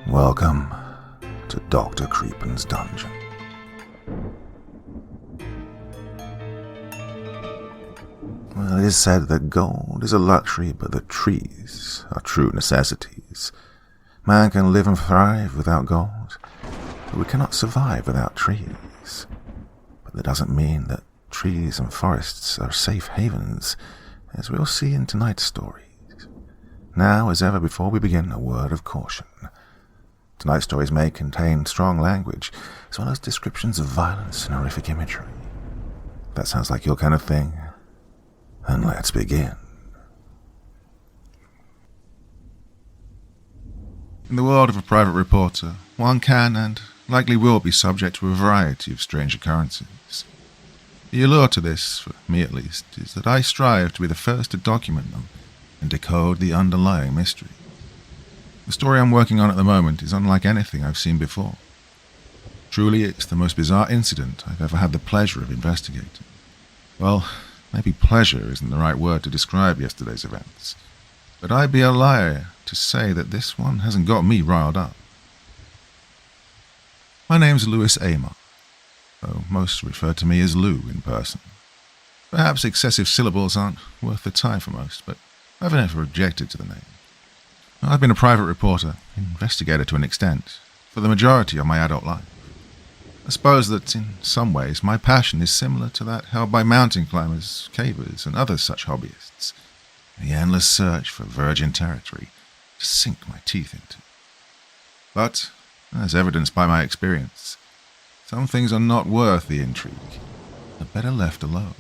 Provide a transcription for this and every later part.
Welcome to Dr. Creepin's dungeon. Well, it is said that gold is a luxury, but that trees are true necessities. Man can live and thrive without gold, but we cannot survive without trees. But that doesn't mean that trees and forests are safe havens, as we'll see in tonight's stories. Now, as ever before we begin, a word of caution. Tonight's stories may contain strong language, as well as descriptions of violence and horrific imagery. If that sounds like your kind of thing, then let's begin. In the world of a private reporter, one can and likely will be subject to a variety of strange occurrences. The allure to this, for me at least, is that I strive to be the first to document them and decode the underlying mystery. The story I'm working on at the moment is unlike anything I've seen before. Truly, it's the most bizarre incident I've ever had the pleasure of investigating. Well, maybe pleasure isn't the right word to describe yesterday's events, but I'd be a liar to say that this one hasn't got me riled up. My name's Louis Amar, though most refer to me as Lou in person. Perhaps excessive syllables aren't worth the time for most, but I've never objected to the name. I've been a private reporter, investigator to an extent, for the majority of my adult life. I suppose that, in some ways, my passion is similar to that held by mountain climbers, cavers, and other such hobbyists. The endless search for virgin territory to sink my teeth into. But, as evidenced by my experience, some things are not worth the intrigue. They're better left alone,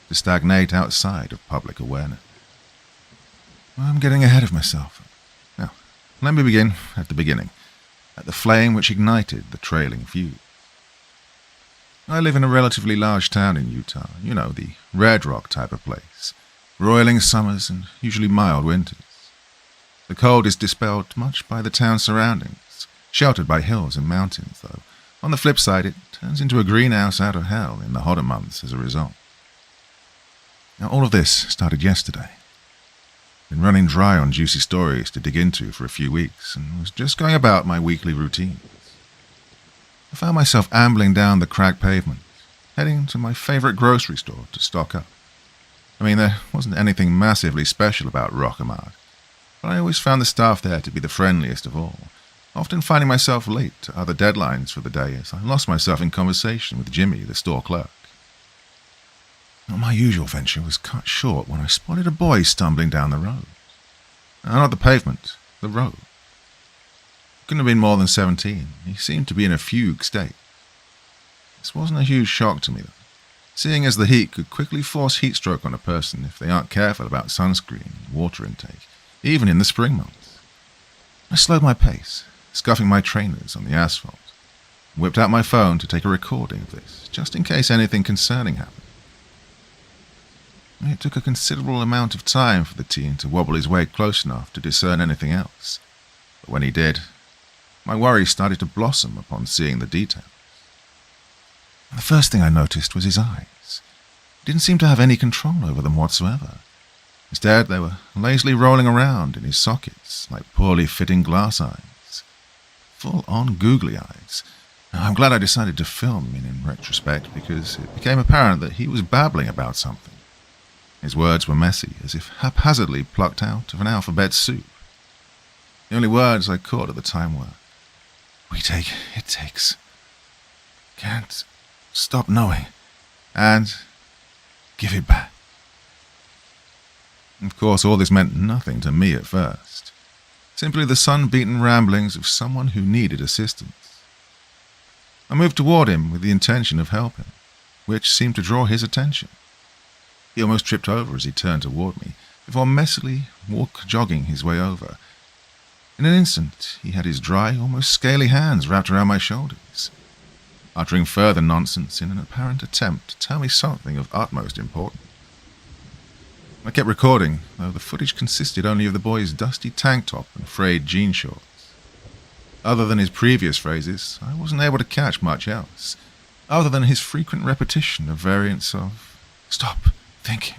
to stagnate outside of public awareness. I'm getting ahead of myself. Now, let me begin at the beginning, at the flame which ignited the trailing fuse. I live in a relatively large town in Utah, you know, the Red Rock type of place, broiling summers and usually mild winters. The cold is dispelled much by the town's surroundings, sheltered by hills and mountains, though on the flip side it turns into a greenhouse out of hell in the hotter months as a result. Now all of this started yesterday. Been running dry on juicy stories to dig into for a few weeks, and was just going about my weekly routines. I found myself ambling down the cracked pavement, heading to my favorite grocery store to stock up. I mean, there wasn't anything massively special about Rockamart, but I always found the staff there to be the friendliest of all, often finding myself late to other deadlines for the day as I lost myself in conversation with Jimmy, the store clerk. My usual venture was cut short when I spotted a boy stumbling down the road. Not the pavement, the road. Couldn't have been more than 17. He seemed to be in a fugue state. This wasn't a huge shock to me, though, seeing as the heat could quickly force heat stroke on a person if they aren't careful about sunscreen and water intake, even in the spring months. I slowed my pace, scuffing my trainers on the asphalt, and whipped out my phone to take a recording of this, just in case anything concerning happened. It took a considerable amount of time for the teen to wobble his way close enough to discern anything else, but when he did, my worries started to blossom upon seeing the details. The first thing I noticed was his eyes. He didn't seem to have any control over them whatsoever. Instead, they were lazily rolling around in his sockets like poorly fitting glass eyes. Full-on googly eyes. I'm glad I decided to film in retrospect, because it became apparent that he was babbling about something. His words were messy, as if haphazardly plucked out of an alphabet soup. The only words I caught at the time were, "We take, it takes, can't stop knowing, and give it back." Of course, all this meant nothing to me at first. Simply the sun-beaten ramblings of someone who needed assistance. I moved toward him with the intention of helping, which seemed to draw his attention. He almost tripped over as he turned toward me, before messily jogging his way over. In an instant, he had his dry, almost scaly hands wrapped around my shoulders, uttering further nonsense in an apparent attempt to tell me something of utmost importance. I kept recording, though the footage consisted only of the boy's dusty tank top and frayed jean shorts. Other than his previous phrases, I wasn't able to catch much else, other than his frequent repetition of variants of, "Stop thinking."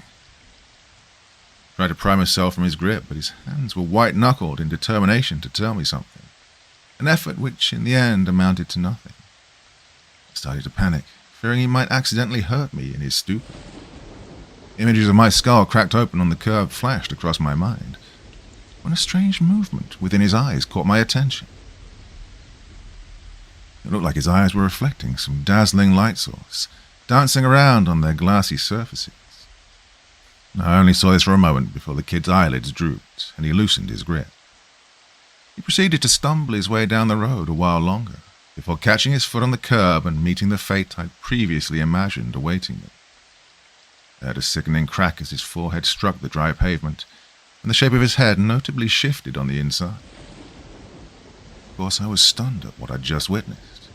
I tried to pry myself from his grip, but his hands were white-knuckled in determination to tell me something, an effort which in the end amounted to nothing. I started to panic, fearing he might accidentally hurt me in his stupor. Images of my skull cracked open on the curb flashed across my mind, when a strange movement within his eyes caught my attention. It looked like his eyes were reflecting some dazzling light source, dancing around on their glassy surfaces. I only saw this for a moment before the kid's eyelids drooped and he loosened his grip. He proceeded to stumble his way down the road a while longer, before catching his foot on the curb and meeting the fate I'd previously imagined awaiting me. I heard a sickening crack as his forehead struck the dry pavement, and the shape of his head notably shifted on the inside. Of course, I was stunned at what I'd just witnessed,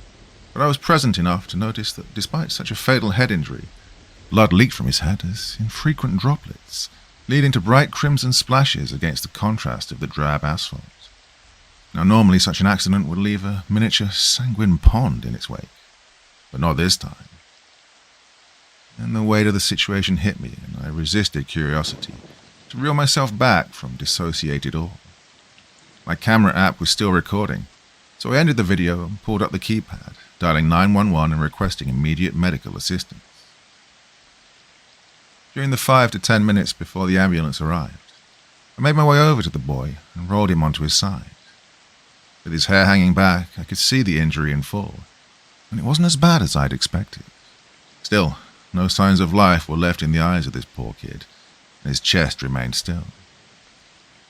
but I was present enough to notice that despite such a fatal head injury, blood leaked from his head as infrequent droplets, leading to bright crimson splashes against the contrast of the drab asphalt. Now, normally such an accident would leave a miniature sanguine pond in its wake, but not this time. And the weight of the situation hit me, and I resisted curiosity to reel myself back from dissociated awe. My camera app was still recording, so I ended the video and pulled up the keypad, dialing 911 and requesting immediate medical assistance. During the 5 to 10 minutes before the ambulance arrived, I made my way over to the boy and rolled him onto his side. With his hair hanging back, I could see the injury in full, and it wasn't as bad as I'd expected. Still, no signs of life were left in the eyes of this poor kid, and his chest remained still.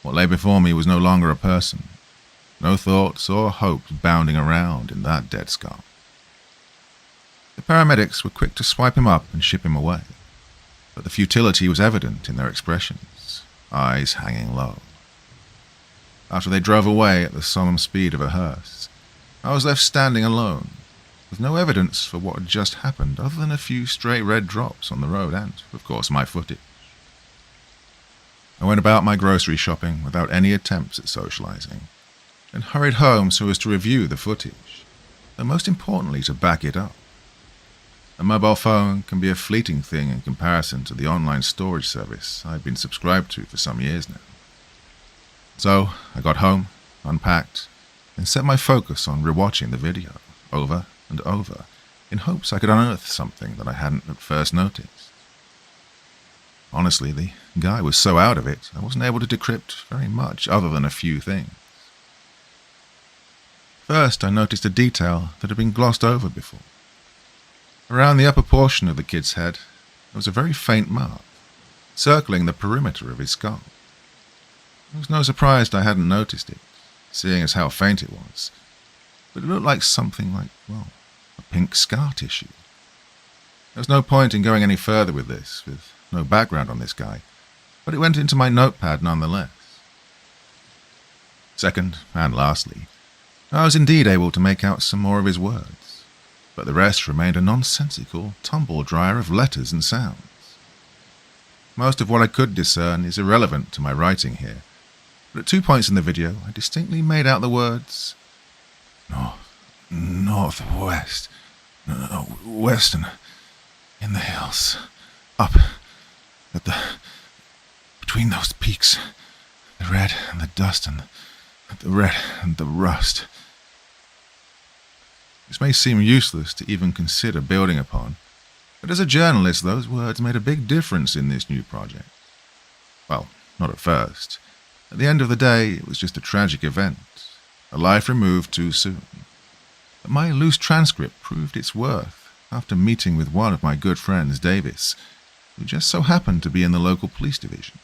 What lay before me was no longer a person, no thoughts or hopes bounding around in that dead skull. The paramedics were quick to swipe him up and ship him away, but the futility was evident in their expressions, eyes hanging low. After they drove away at the solemn speed of a hearse, I was left standing alone, with no evidence for what had just happened other than a few stray red drops on the road and, of course, my footage. I went about my grocery shopping without any attempts at socializing, and hurried home so as to review the footage, and most importantly to back it up. A mobile phone can be a fleeting thing in comparison to the online storage service I've been subscribed to for some years now. So, I got home, unpacked, and set my focus on rewatching the video, over and over, in hopes I could unearth something that I hadn't at first noticed. Honestly, the guy was so out of it, I wasn't able to decrypt very much other than a few things. First, I noticed a detail that had been glossed over before. Around the upper portion of the kid's head, there was a very faint mark, circling the perimeter of his skull. It was no surprise I hadn't noticed it, seeing as how faint it was, but it looked like something like, well, a pink scar tissue. There was no point in going any further with this, with no background on this guy, but it went into my notepad nonetheless. Second, and lastly, I was indeed able to make out some more of his words, but the rest remained a nonsensical tumble-dryer of letters and sounds. Most of what I could discern is irrelevant to my writing here, but at 2 points in the video I distinctly made out the words northwest, western, in the hills, up at between those peaks, the red and the dust and the red and the rust. This may seem useless to even consider building upon, but as a journalist those words made a big difference in this new project. Well, not at first. At the end of the day, it was just a tragic event, a life removed too soon. But my loose transcript proved its worth after meeting with one of my good friends, Davis, who just so happened to be in the local police division.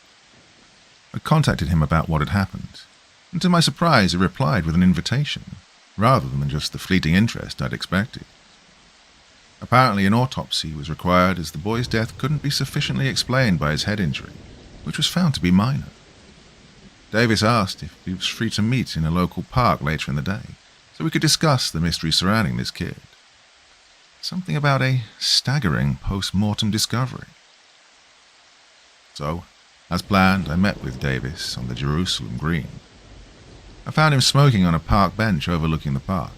I contacted him about what had happened, and to my surprise he replied with an invitation, rather than just the fleeting interest I'd expected. Apparently an autopsy was required as the boy's death couldn't be sufficiently explained by his head injury, which was found to be minor. Davis asked if he was free to meet in a local park later in the day, so we could discuss the mystery surrounding this kid. Something about a staggering post-mortem discovery. So, as planned, I met with Davis on the Jerusalem Green. I found him smoking on a park bench overlooking the park,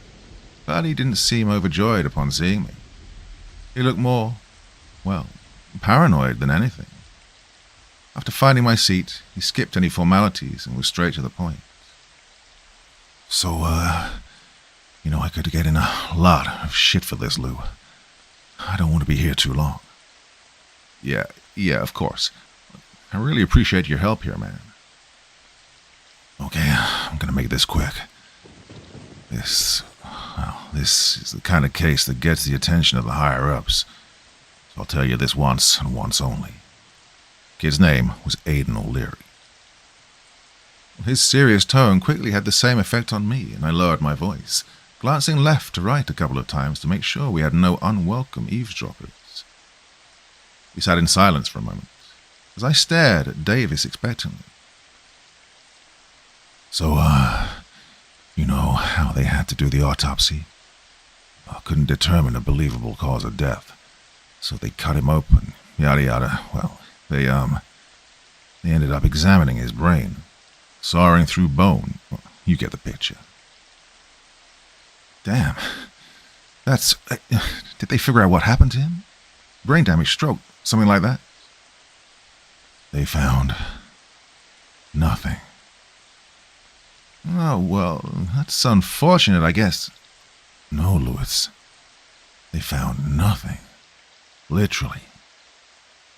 but he didn't seem overjoyed upon seeing me. He looked more, well, paranoid than anything. After finding my seat, he skipped any formalities and was straight to the point. So, I could get in a lot of shit for this, Lou. I don't want to be here too long. Yeah, of course. I really appreciate your help here, man. Okay, I'm gonna make this quick. This is the kind of case that gets the attention of the higher-ups. So I'll tell you this once and once only. Kid's name was Aiden O'Leary. His serious tone quickly had the same effect on me, and I lowered my voice, glancing left to right a couple of times to make sure we had no unwelcome eavesdroppers. We sat in silence for a moment, as I stared at Davis expectantly. So, you know how they had to do the autopsy? I couldn't determine a believable cause of death, so they cut him open, yada yada. Well, they ended up examining his brain, sawing through bone. Well, you get the picture. Damn. That's... did they figure out what happened to him? Brain damage, stroke, something like that? They found nothing. Oh, well, that's unfortunate, I guess. No, Louis. They found nothing. Literally.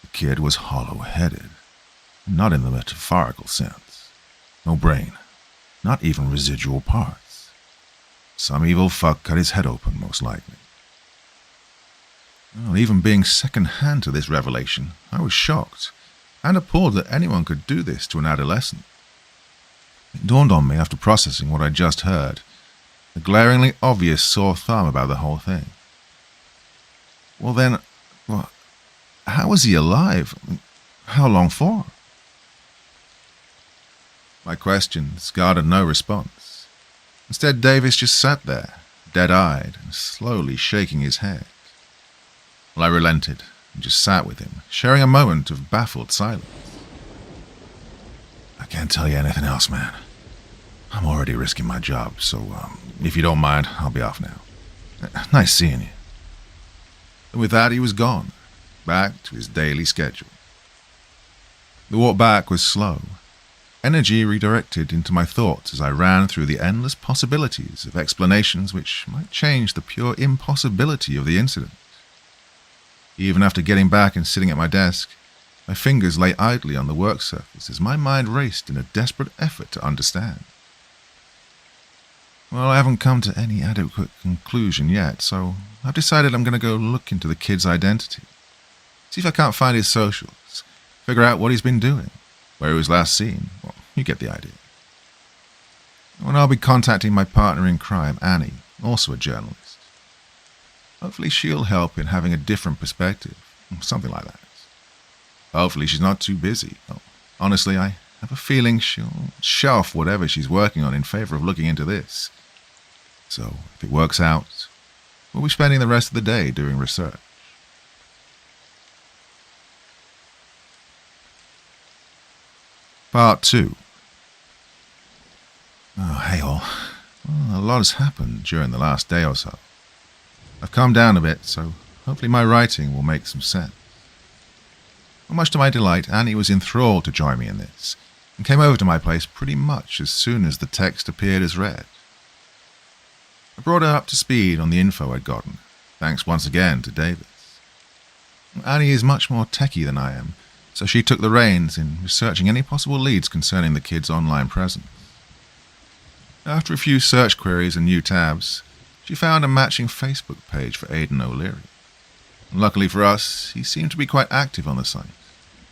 The kid was hollow-headed. Not in the metaphorical sense. No brain. Not even residual parts. Some evil fuck cut his head open, most likely. Well, even being second-hand to this revelation, I was shocked and appalled that anyone could do this to an adolescent. It dawned on me after processing what I'd just heard, the glaringly obvious sore thumb about the whole thing. Well then, how was he alive? How long for? My questions garnered no response. Instead, Davis just sat there, dead-eyed and slowly shaking his head. Well, I relented and just sat with him, sharing a moment of baffled silence. I can't tell you anything else, man. I'm already risking my job, so if you don't mind, I'll be off now. Nice seeing you. And with that, he was gone, back to his daily schedule. The walk back was slow, energy redirected into my thoughts as I ran through the endless possibilities of explanations which might change the pure impossibility of the incident. Even after getting back and sitting at my desk, my fingers lay idly on the work surface as my mind raced in a desperate effort to understand. Well, I haven't come to any adequate conclusion yet, so I've decided I'm going to go look into the kid's identity. See if I can't find his socials, figure out what he's been doing, where he was last seen. Well, you get the idea. And I'll be contacting my partner in crime, Annie, also a journalist. Hopefully she'll help in having a different perspective, something like that. Hopefully she's not too busy. Oh, honestly, I have a feeling she'll shelf whatever she's working on in favor of looking into this. So, if it works out, we'll be spending the rest of the day doing research. Part 2. Oh, hey all. Well, a lot has happened during the last day or so. I've calmed down a bit, so hopefully my writing will make some sense. Well, much to my delight, Annie was enthralled to join me in this, and came over to my place pretty much as soon as the text appeared as read. I brought her up to speed on the info I'd gotten, thanks once again to Davis. Annie is much more techie than I am, so she took the reins in researching any possible leads concerning the kid's online presence. After a few search queries and new tabs, she found a matching Facebook page for Aiden O'Leary. Luckily for us, he seemed to be quite active on the site,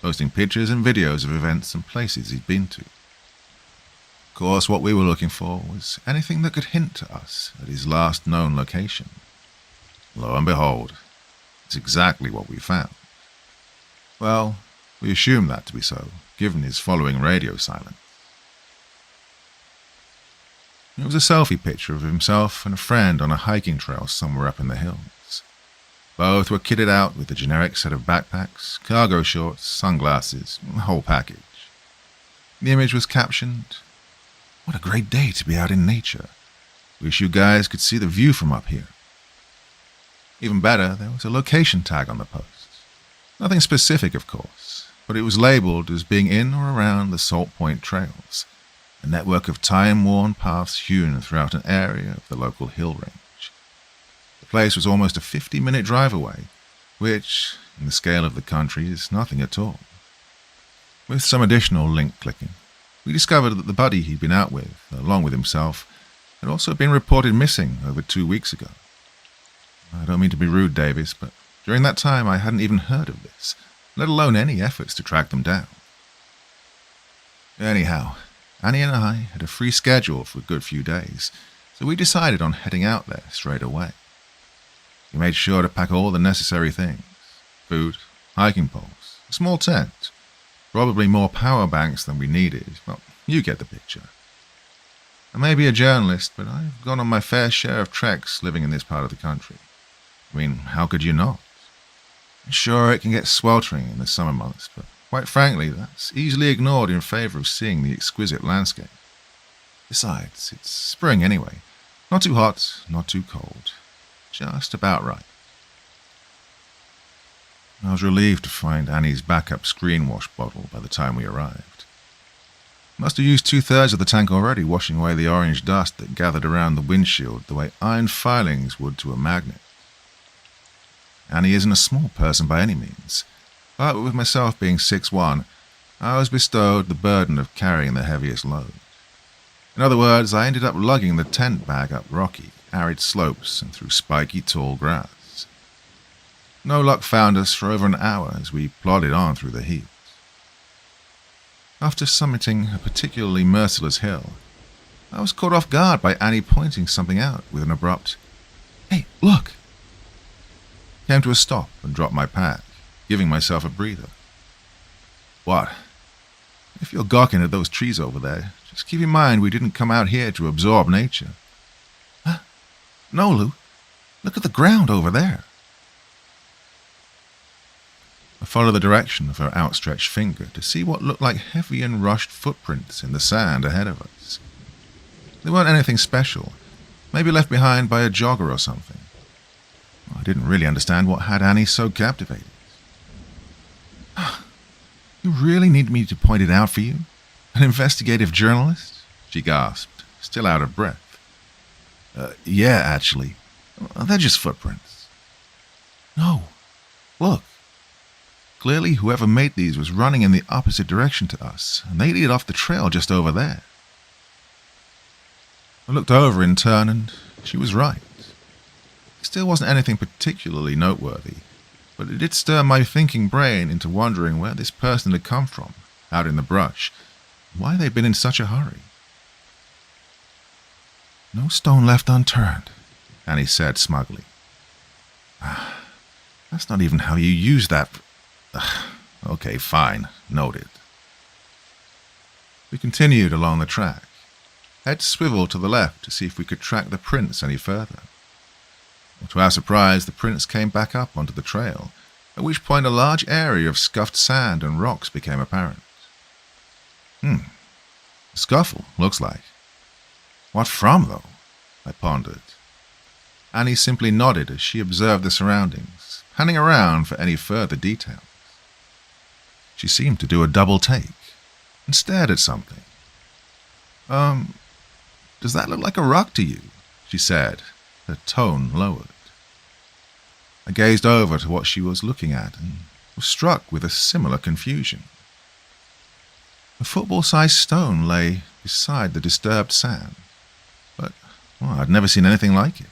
posting pictures and videos of events and places he'd been to. Of course, what we were looking for was anything that could hint to us at his last known location. Lo and behold, it's exactly what we found. Well, we assumed that to be so, given his following radio silence. It was a selfie picture of himself and a friend on a hiking trail somewhere up in the hills. Both were kitted out with a generic set of backpacks, cargo shorts, sunglasses, the whole package. The image was captioned, What a great day to be out in nature. Wish you guys could see the view from up here. Even better, there was a location tag on the post. Nothing specific, of course, but it was labeled as being in or around the Salt Point Trails, a network of time-worn paths hewn throughout an area of the local hill range. The place was almost a 50-minute drive away, which, in the scale of the country, is nothing at all. With some additional link clicking, we discovered that the buddy he'd been out with, along with himself, had also been reported missing over 2 weeks ago. I don't mean to be rude, Davis, but during that time I hadn't even heard of this, let alone any efforts to track them down. Anyhow, Annie and I had a free schedule for a good few days, so we decided on heading out there straight away. We made sure to pack all the necessary things: food, hiking poles, a small tent, probably more power banks than we needed. Well, you get the picture. I may be a journalist, but I've gone on my fair share of treks living in this part of the country. I mean, how could you not? Sure, it can get sweltering in the summer months, but quite frankly, that's easily ignored in favor of seeing the exquisite landscape. Besides, it's spring anyway. Not too hot, not too cold. Just about right. I was relieved to find Annie's backup screen wash bottle by the time we arrived. Must have used 2/3 of the tank already, washing away the orange dust that gathered around the windshield the way iron filings would to a magnet. Annie isn't a small person by any means, but with myself being 6'1", I was bestowed the burden of carrying the heaviest load. In other words, I ended up lugging the tent bag up rocky, arid slopes and through spiky tall grass. No luck found us for over an hour as we plodded on through the heat. After summiting a particularly merciless hill, I was caught off guard by Annie pointing something out with an abrupt, "Hey, look!" Came to a stop and dropped my pack, giving myself a breather. "What?" "If you're gawking at those trees over there, just keep in mind we didn't come out here to absorb nature." "Huh? No, Lou. Look at the ground over there." I followed the direction of her outstretched finger to see what looked like heavy and rushed footprints in the sand ahead of us. They weren't anything special, maybe left behind by a jogger or something. I didn't really understand what had Annie so captivated. "You really need me to point it out for you? An investigative journalist?" she gasped, still out of breath. Yeah, actually. They're just footprints." "No. Look. Clearly whoever made these was running in the opposite direction to us, and they lead off the trail just over there." I looked over in turn, and she was right. It still wasn't anything particularly noteworthy, but it did stir my thinking brain into wondering where this person had come from, out in the brush, and why they'd been in such a hurry. "No stone left unturned," Annie said smugly. That's not even how you use that. Okay, fine, noted." We continued along the track, head swiveled to the left to see if we could track the prints any further. To our surprise, the prints came back up onto the trail, at which point a large area of scuffed sand and rocks became apparent. A scuffle, looks like. What from, though? I pondered. Annie simply nodded as she observed the surroundings, panning around for any further details. She seemed to do a double take and stared at something. Does that look like a rock to you?" she said, her tone lowered. I gazed over to what she was looking at and was struck with a similar confusion. A football-sized stone lay beside the disturbed sand, but I'd never seen anything like it.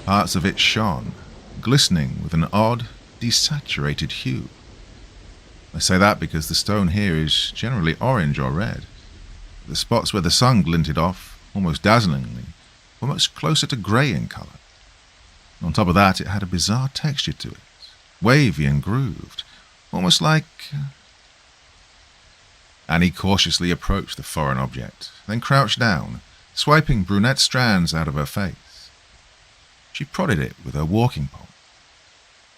Parts of it shone, glistening with an odd, desaturated hue. I say that because the stone here is generally orange or red. The spots where the sun glinted off, almost dazzlingly, were much closer to grey in colour. On top of that, it had a bizarre texture to it, wavy and grooved, almost like... Annie cautiously approached the foreign object, then crouched down, swiping brunette strands out of her face. She prodded it with her walking pole.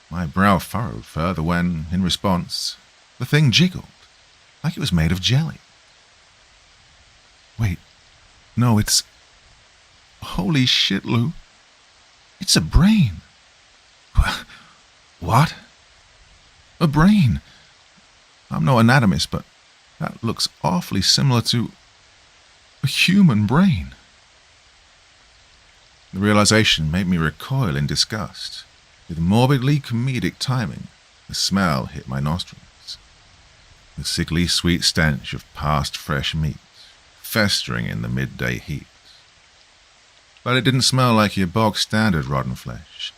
My brow furrowed further when, in response, the thing jiggled, like it was made of jelly. "Wait, No, it's... Holy shit, Lou. It's a brain. What? A brain. I'm no anatomist, but that looks awfully similar to a human brain. The realization made me recoil in disgust. With morbidly comedic timing, the smell hit my nostrils. The sickly sweet stench of past fresh meat, festering in the midday heat. But it didn't smell like your bog-standard rotten flesh.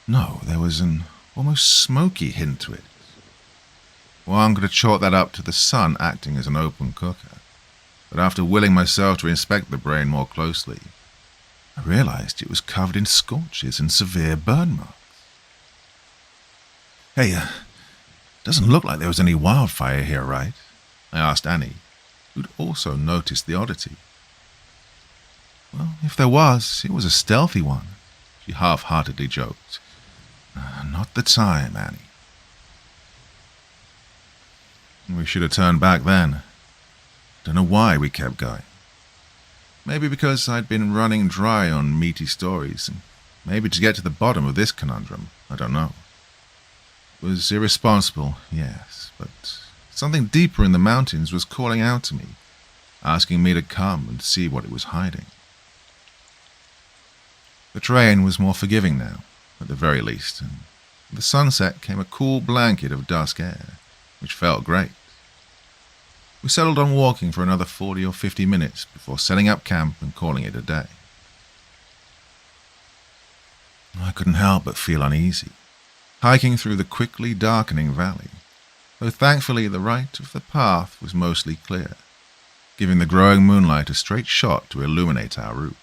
No, there was an almost smoky hint to it. One could have chalked that up to the sun acting as an open cooker. But after willing myself to inspect the brain more closely, I realized it was covered in scorches and severe burn marks. Hey, doesn't look like there was any wildfire here, right? I asked Annie, who'd also noticed the oddity. Well, if there was, it was a stealthy one, she half-heartedly joked. Not the time, Annie. We should have turned back then. Don't know why we kept going. Maybe because I'd been running dry on meaty stories, and maybe to get to the bottom of this conundrum, I don't know. It was irresponsible, yes, but something deeper in the mountains was calling out to me, asking me to come and see what it was hiding. The terrain was more forgiving now, at the very least, and with the sunset came a cool blanket of dusk air, which felt great. We settled on walking for another 40 or 50 minutes before setting up camp and calling it a day. I couldn't help but feel uneasy, hiking through the quickly darkening valley, though thankfully the right of the path was mostly clear, giving the growing moonlight a straight shot to illuminate our route.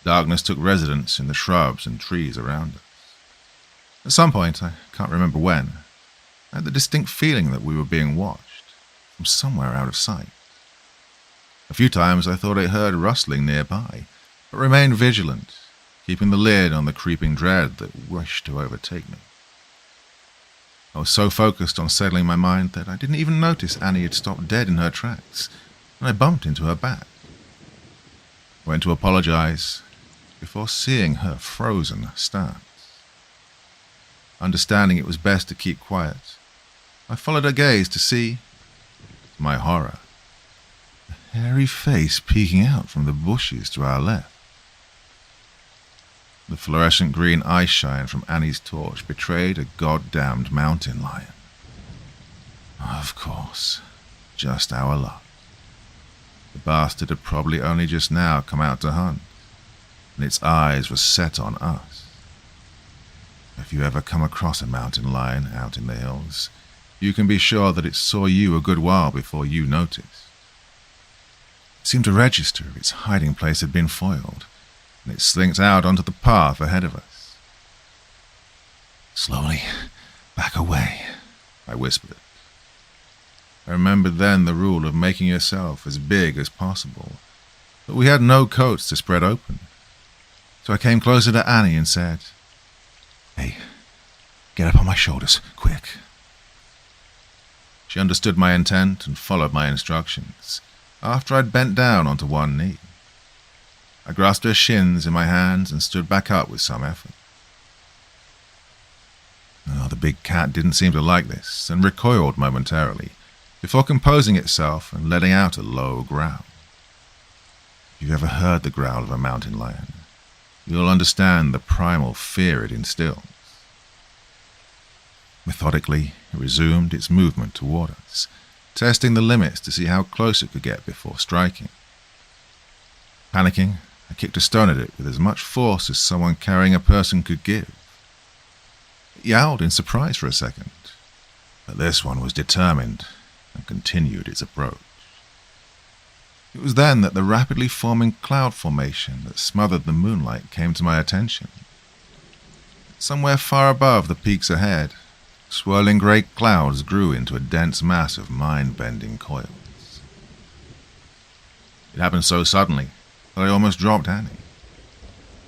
Darkness took residence in the shrubs and trees around us. At some point, I can't remember when, I had the distinct feeling that we were being watched, from somewhere out of sight. A few times I thought I heard rustling nearby, but remained vigilant, keeping the lid on the creeping dread that wished to overtake me. I was so focused on settling my mind that I didn't even notice Annie had stopped dead in her tracks, and I bumped into her back. I went to apologize before seeing her frozen stance. Understanding it was best to keep quiet, I followed her gaze to see, to my horror, a hairy face peeking out from the bushes to our left. The fluorescent green eye shine from Annie's torch betrayed a goddamned mountain lion. Of course, just our luck. The bastard had probably only just now come out to hunt, and its eyes were set on us. If you ever come across a mountain lion out in the hills, you can be sure that it saw you a good while before you noticed. It seemed to register its hiding place had been foiled, and it slinked out onto the path ahead of us. Slowly, back away, I whispered. I remembered then the rule of making yourself as big as possible, but we had no coats to spread open. So I came closer to Annie and said, "Hey, get up on my shoulders, quick." She understood my intent and followed my instructions, after I'd bent down onto one knee. I grasped her shins in my hands and stood back up with some effort. Oh, the big cat didn't seem to like this and recoiled momentarily, before composing itself and letting out a low growl. If you've ever heard the growl of a mountain lion, you'll understand the primal fear it instills. Methodically, it resumed its movement toward us, testing the limits to see how close it could get before striking. Panicking, I kicked a stone at it with as much force as someone carrying a person could give. It yowled in surprise for a second, but this one was determined and continued its approach. It was then that the rapidly forming cloud formation that smothered the moonlight came to my attention. Somewhere far above the peaks ahead, swirling grey clouds grew into a dense mass of mind-bending coils. It happened so suddenly that I almost dropped Annie.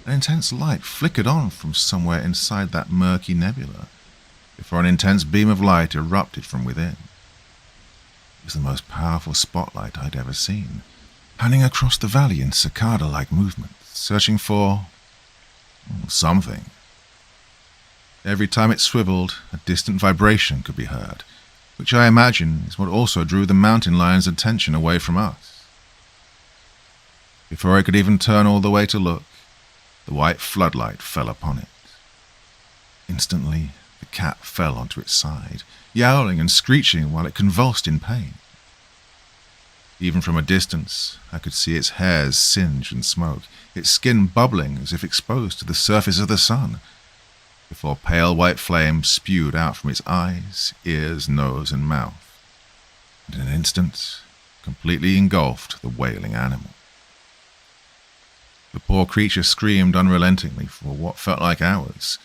An intense light flickered on from somewhere inside that murky nebula, before an intense beam of light erupted from within. It was the most powerful spotlight I'd ever seen, panning across the valley in cicada-like movements, searching for something. Every time it swiveled, a distant vibration could be heard, which I imagine is what also drew the mountain lion's attention away from us. Before I could even turn all the way to look, the white floodlight fell upon it. Instantly, the cat fell onto its side, yowling and screeching while it convulsed in pain. Even from a distance, I could see its hairs singe and smoke, its skin bubbling as if exposed to the surface of the sun, before pale white flames spewed out from its eyes, ears, nose, and mouth, and in an instant completely engulfed the wailing animal. The poor creature screamed unrelentingly for what felt like hours,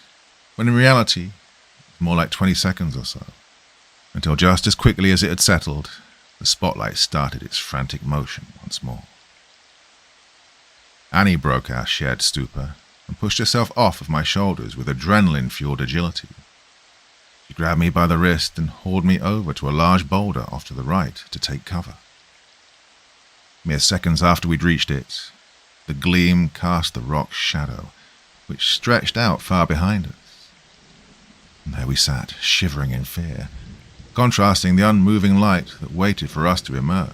when in reality it was more like 20 seconds or so, until just as quickly as it had settled, the spotlight started its frantic motion once more. Annie broke our shared stupor and pushed herself off of my shoulders with adrenaline-fueled agility. She grabbed me by the wrist and hauled me over to a large boulder off to the right to take cover. Mere seconds after we'd reached it, the gleam cast the rock's shadow, which stretched out far behind us. And there we sat, shivering in fear, contrasting the unmoving light that waited for us to emerge.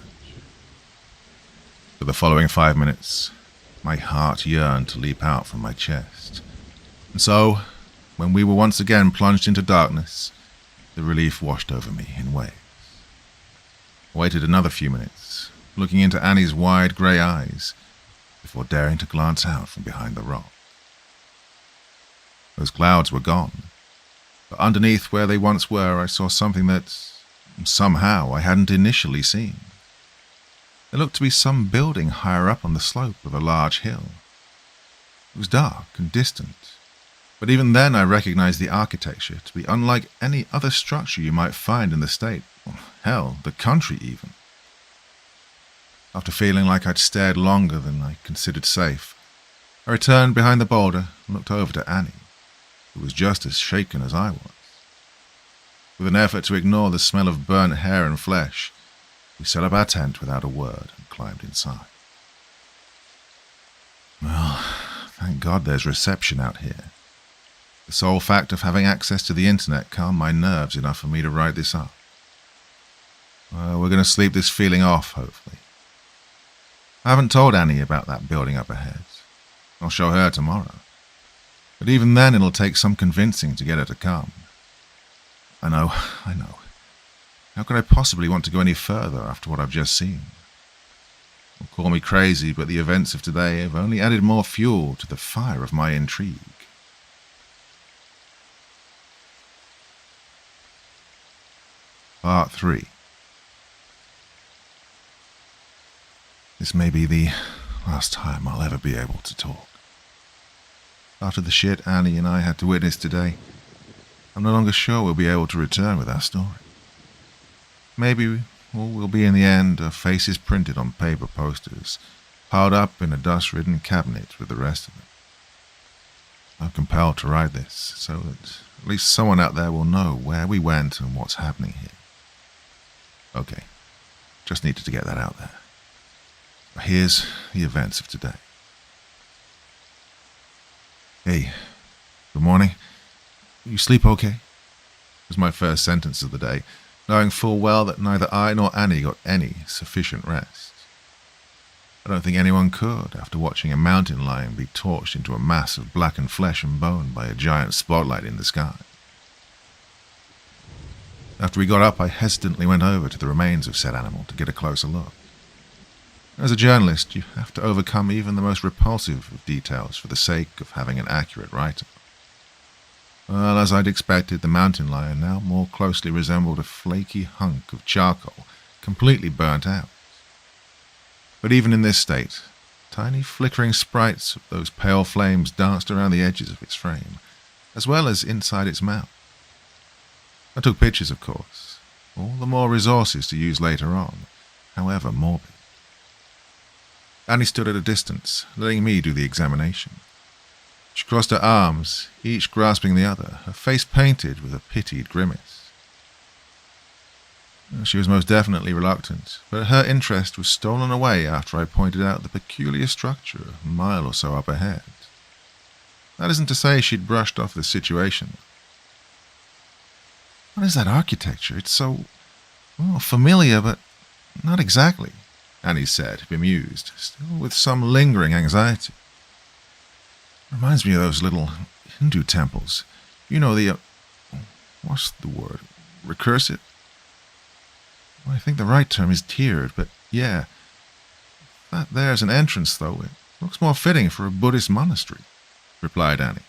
For the following 5 minutes, my heart yearned to leap out from my chest. And so, when we were once again plunged into darkness, the relief washed over me in waves. I waited another few minutes, looking into Annie's wide grey eyes, before daring to glance out from behind the rock. Those clouds were gone, but underneath where they once were I saw something that, somehow, I hadn't initially seen. There looked to be some building higher up on the slope of a large hill. It was dark and distant, but even then I recognized the architecture to be unlike any other structure you might find in the state, or hell, the country even. After feeling like I'd stared longer than I considered safe, I returned behind the boulder and looked over to Annie, who was just as shaken as I was. With an effort to ignore the smell of burnt hair and flesh, we set up our tent without a word and climbed inside. Well, thank God there's reception out here. The sole fact of having access to the internet calmed my nerves enough for me to write this up. Well, we're going to sleep this feeling off, hopefully. I haven't told Annie about that building up ahead. I'll show her tomorrow. But even then it'll take some convincing to get her to come. I know. How could I possibly want to go any further after what I've just seen? Well, call me crazy, but the events of today have only added more fuel to the fire of my intrigue. Part 3. This may be the last time I'll ever be able to talk. After the shit Annie and I had to witness today, I'm no longer sure we'll be able to return with our story. Maybe all will be in the end are faces printed on paper posters, piled up in a dust-ridden cabinet with the rest of them. I'm compelled to write this so that at least someone out there will know where we went and what's happening here. Okay, just needed to get that out there. Here's the events of today. Hey, good morning. You sleep okay? Was my first sentence of the day, knowing full well that neither I nor Annie got any sufficient rest. I don't think anyone could after watching a mountain lion be torched into a mass of blackened flesh and bone by a giant spotlight in the sky. After we got up, I hesitantly went over to the remains of said animal to get a closer look. As a journalist, you have to overcome even the most repulsive of details for the sake of having an accurate write-up. Well, as I'd expected, the mountain lion now more closely resembled a flaky hunk of charcoal, completely burnt out. But even in this state, tiny flickering sprites of those pale flames danced around the edges of its frame, as well as inside its mouth. I took pictures, of course, all the more resources to use later on, however morbid. Annie stood at a distance, letting me do the examination. She crossed her arms, each grasping the other, her face painted with a pitied grimace. She was most definitely reluctant, but her interest was stolen away after I pointed out the peculiar structure a mile or so up ahead. That isn't to say she'd brushed off the situation. What is that architecture? It's so, well, familiar, but not exactly, Annie said, bemused, still with some lingering anxiety. Reminds me of those little Hindu temples. You know, what's the word? Recursive? Well, I think the right term is tiered, but yeah. That there's an entrance, though. It looks more fitting for a Buddhist monastery, replied Annie.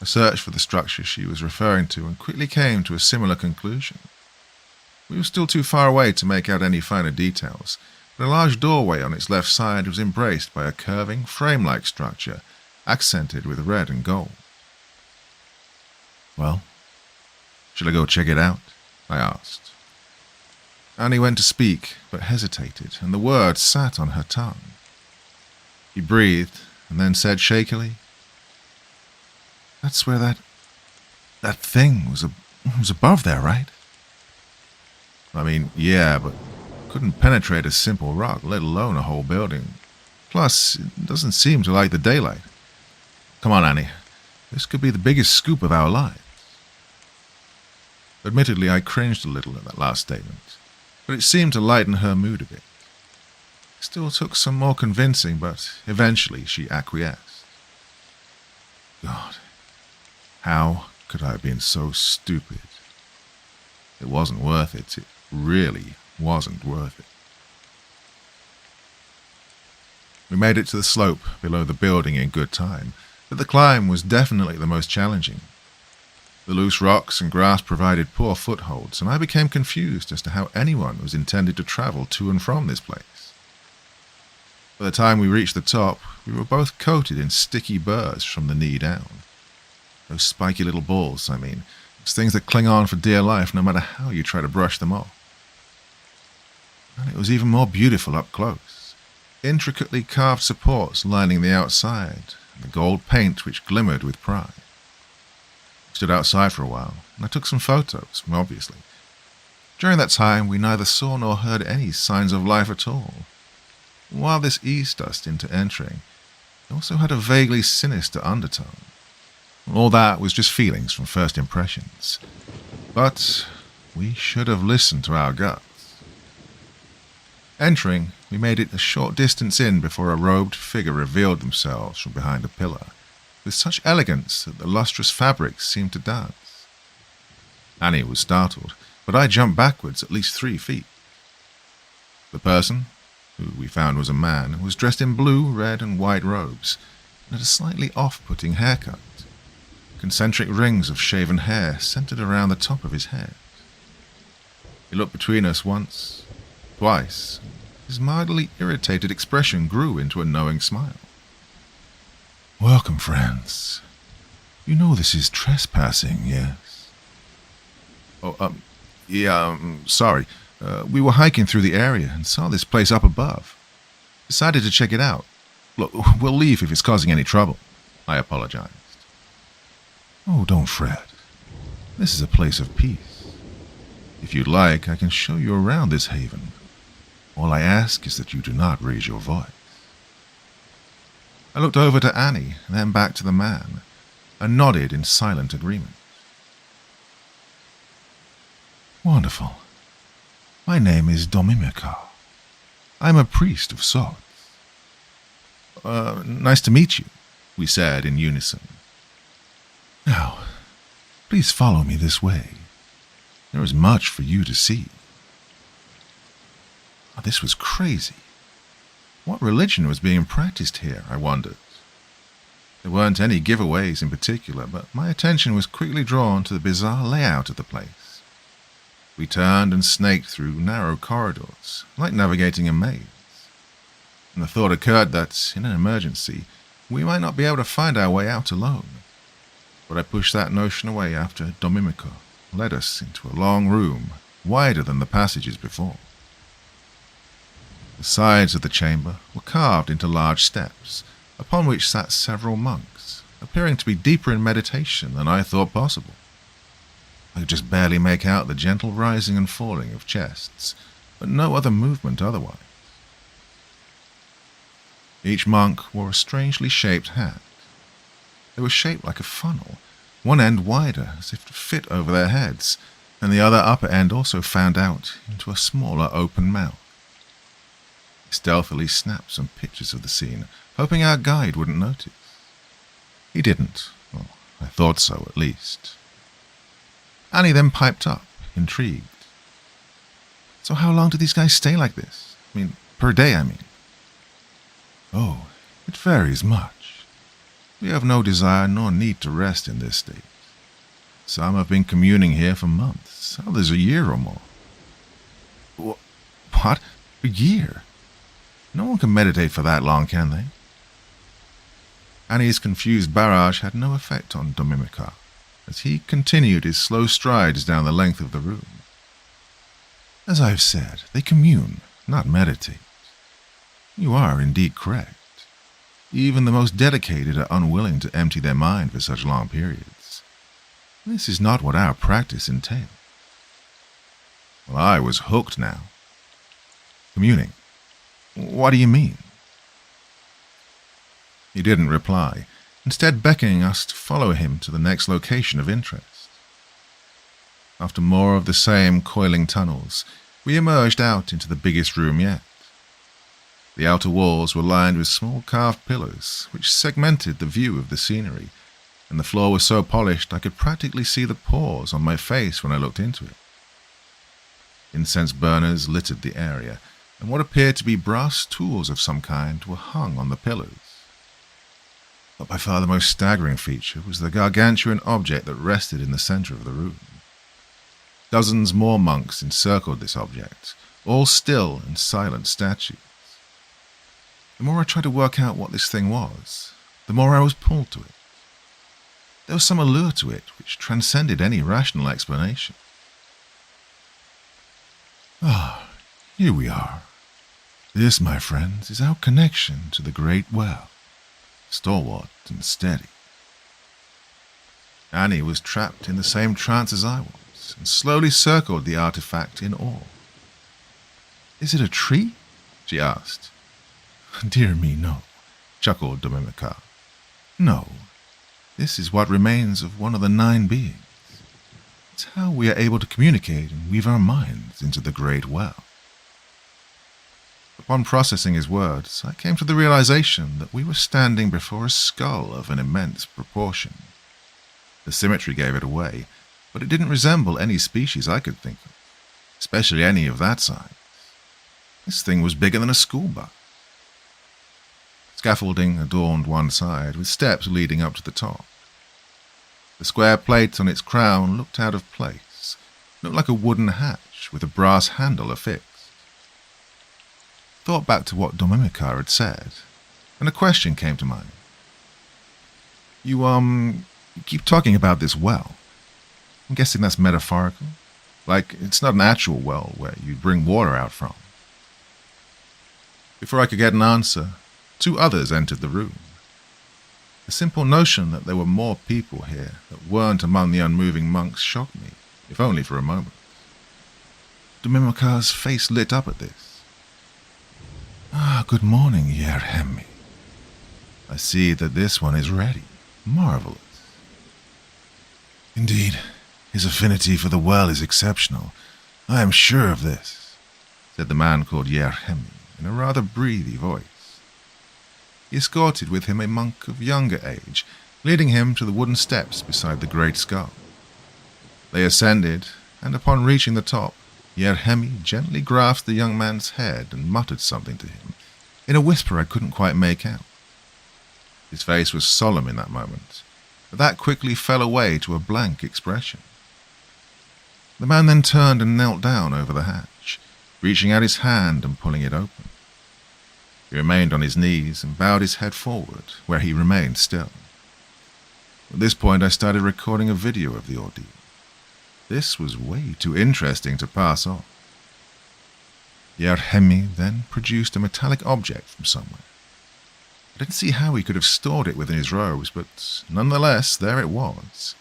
I searched for the structure she was referring to and quickly came to a similar conclusion. We were still too far away to make out any finer details, but a large doorway on its left side was embraced by a curving, frame-like structure, accented with red and gold. Well, shall I go check it out? I asked. Annie went to speak, but hesitated, and the words sat on her tongue. He breathed, and then said shakily, "That's where that thing was above there, right?" I mean, yeah, but couldn't penetrate a simple rock, let alone a whole building. Plus, it doesn't seem to like the daylight. Come on, Annie. This could be the biggest scoop of our lives. Admittedly, I cringed a little at that last statement, but it seemed to lighten her mood a bit. It still took some more convincing, but eventually she acquiesced. God, how could I have been so stupid? It wasn't worth it. It really wasn't worth it. We made it to the slope below the building in good time, but the climb was definitely the most challenging. The loose rocks and grass provided poor footholds, and I became confused as to how anyone was intended to travel to and from this place. By the time we reached the top, we were both coated in sticky burrs from the knee down. Those spiky little balls, I mean. It's things that cling on for dear life no matter how you try to brush them off. And it was even more beautiful up close. Intricately carved supports lining the outside, and the gold paint which glimmered with pride. We stood outside for a while, and I took some photos, obviously. During that time, we neither saw nor heard any signs of life at all. While this eased us into entering, it also had a vaguely sinister undertone. All that was just feelings from first impressions. But we should have listened to our guts. Entering, we made it a short distance in before a robed figure revealed themselves from behind a pillar, with such elegance that the lustrous fabrics seemed to dance. Annie was startled, but I jumped backwards at least 3 feet. The person, who we found was a man, was dressed in blue, red, and white robes, and had a slightly off-putting haircut. Concentric rings of shaven hair centered around the top of his head. He looked between us once, twice. His mildly irritated expression grew into a knowing smile. "Welcome, friends. You know this is trespassing, yes?" Sorry. We were hiking through the area and saw this place up above. Decided to check it out. Look, we'll leave if it's causing any trouble," I apologized. "Oh, don't fret. This is a place of peace. If you'd like, I can show you around this haven. All I ask is that you do not raise your voice." I looked over to Annie, and then back to the man, and nodded in silent agreement. "Wonderful. My name is Domimica. I'm a priest of sorts." Nice to meet you," we said in unison. "Now, please follow me this way. There is much for you to see." This was crazy. What religion was being practiced here, I wondered. There weren't any giveaways in particular, but my attention was quickly drawn to the bizarre layout of the place. We turned and snaked through narrow corridors, like navigating a maze. And the thought occurred that, in an emergency, we might not be able to find our way out alone. But I pushed that notion away after Domimico led us into a long room, wider than the passages before. The sides of the chamber were carved into large steps, upon which sat several monks, appearing to be deeper in meditation than I thought possible. I could just barely make out the gentle rising and falling of chests, but no other movement otherwise. Each monk wore a strangely shaped hat. They were shaped like a funnel, one end wider as if to fit over their heads, and the other upper end also fanned out into a smaller open mouth. He stealthily snapped some pictures of the scene, hoping our guide wouldn't notice. He didn't. Well, I thought so, at least. Annie then piped up, intrigued. "So how long do these guys stay like this? Per day, I mean." "Oh, it varies much. We have no desire nor need to rest in this state. Some have been communing here for months, others a year or more." "What? A year? No one can meditate for that long, can they?" Annie's confused barrage had no effect on Domimicar, as he continued his slow strides down the length of the room. "As I've said, they commune, not meditate. You are indeed correct. Even the most dedicated are unwilling to empty their mind for such long periods. This is not what our practice entails." Well, I was hooked now. "Communing? What do you mean?" He didn't reply, instead beckoning us to follow him to the next location of interest. After more of the same coiling tunnels, we emerged out into the biggest room yet. The outer walls were lined with small carved pillars, which segmented the view of the scenery, and the floor was so polished I could practically see the pores on my face when I looked into it. Incense burners littered the area, and what appeared to be brass tools of some kind were hung on the pillars. But by far the most staggering feature was the gargantuan object that rested in the center of the room. Dozens more monks encircled this object, all still and silent statues. The more I tried to work out what this thing was, the more I was pulled to it. There was some allure to it which transcended any rational explanation. Here we are. This, my friends, is our connection to the great well, stalwart and steady. Annie was trapped in the same trance as I was, and slowly circled the artifact in awe. "Is it a tree?" she asked. "Dear me, no," chuckled Domimicar. "No, this is what remains of one of the 9 beings. It's how we are able to communicate and weave our minds into the great well." Upon processing his words, I came to the realization that we were standing before a skull of an immense proportion. The symmetry gave it away, but it didn't resemble any species I could think of, especially any of that size. This thing was bigger than a school bus. Scaffolding adorned one side, with steps leading up to the top. The square plate on its crown looked out of place, looked like a wooden hatch with a brass handle affixed. Thought back to what Domimicar had said, and a question came to mind. You keep talking about this well. I'm guessing that's metaphorical? Like, it's not an actual well where you bring water out from." Before I could get an answer, 2 others entered the room. The simple notion that there were more people here that weren't among the unmoving monks shocked me, if only for a moment. Domimicar's face lit up at this. "Good morning, Yerhemi. I see that this one is ready. Marvelous." "Indeed, his affinity for the well is exceptional. I am sure of this," said the man called Yerhemi in a rather breathy voice. He escorted with him a monk of younger age, leading him to the wooden steps beside the great skull. They ascended, and upon reaching the top, Yerhemi gently grasped the young man's head and muttered something to him, in a whisper I couldn't quite make out. His face was solemn in that moment, but that quickly fell away to a blank expression. The man then turned and knelt down over the hatch, reaching out his hand and pulling it open. He remained on his knees and bowed his head forward, where he remained still. At this point I started recording a video of the ordeal. This was way too interesting to pass off. Yerhemi then produced a metallic object from somewhere. I didn't see how he could have stored it within his robes, but nonetheless, there it was.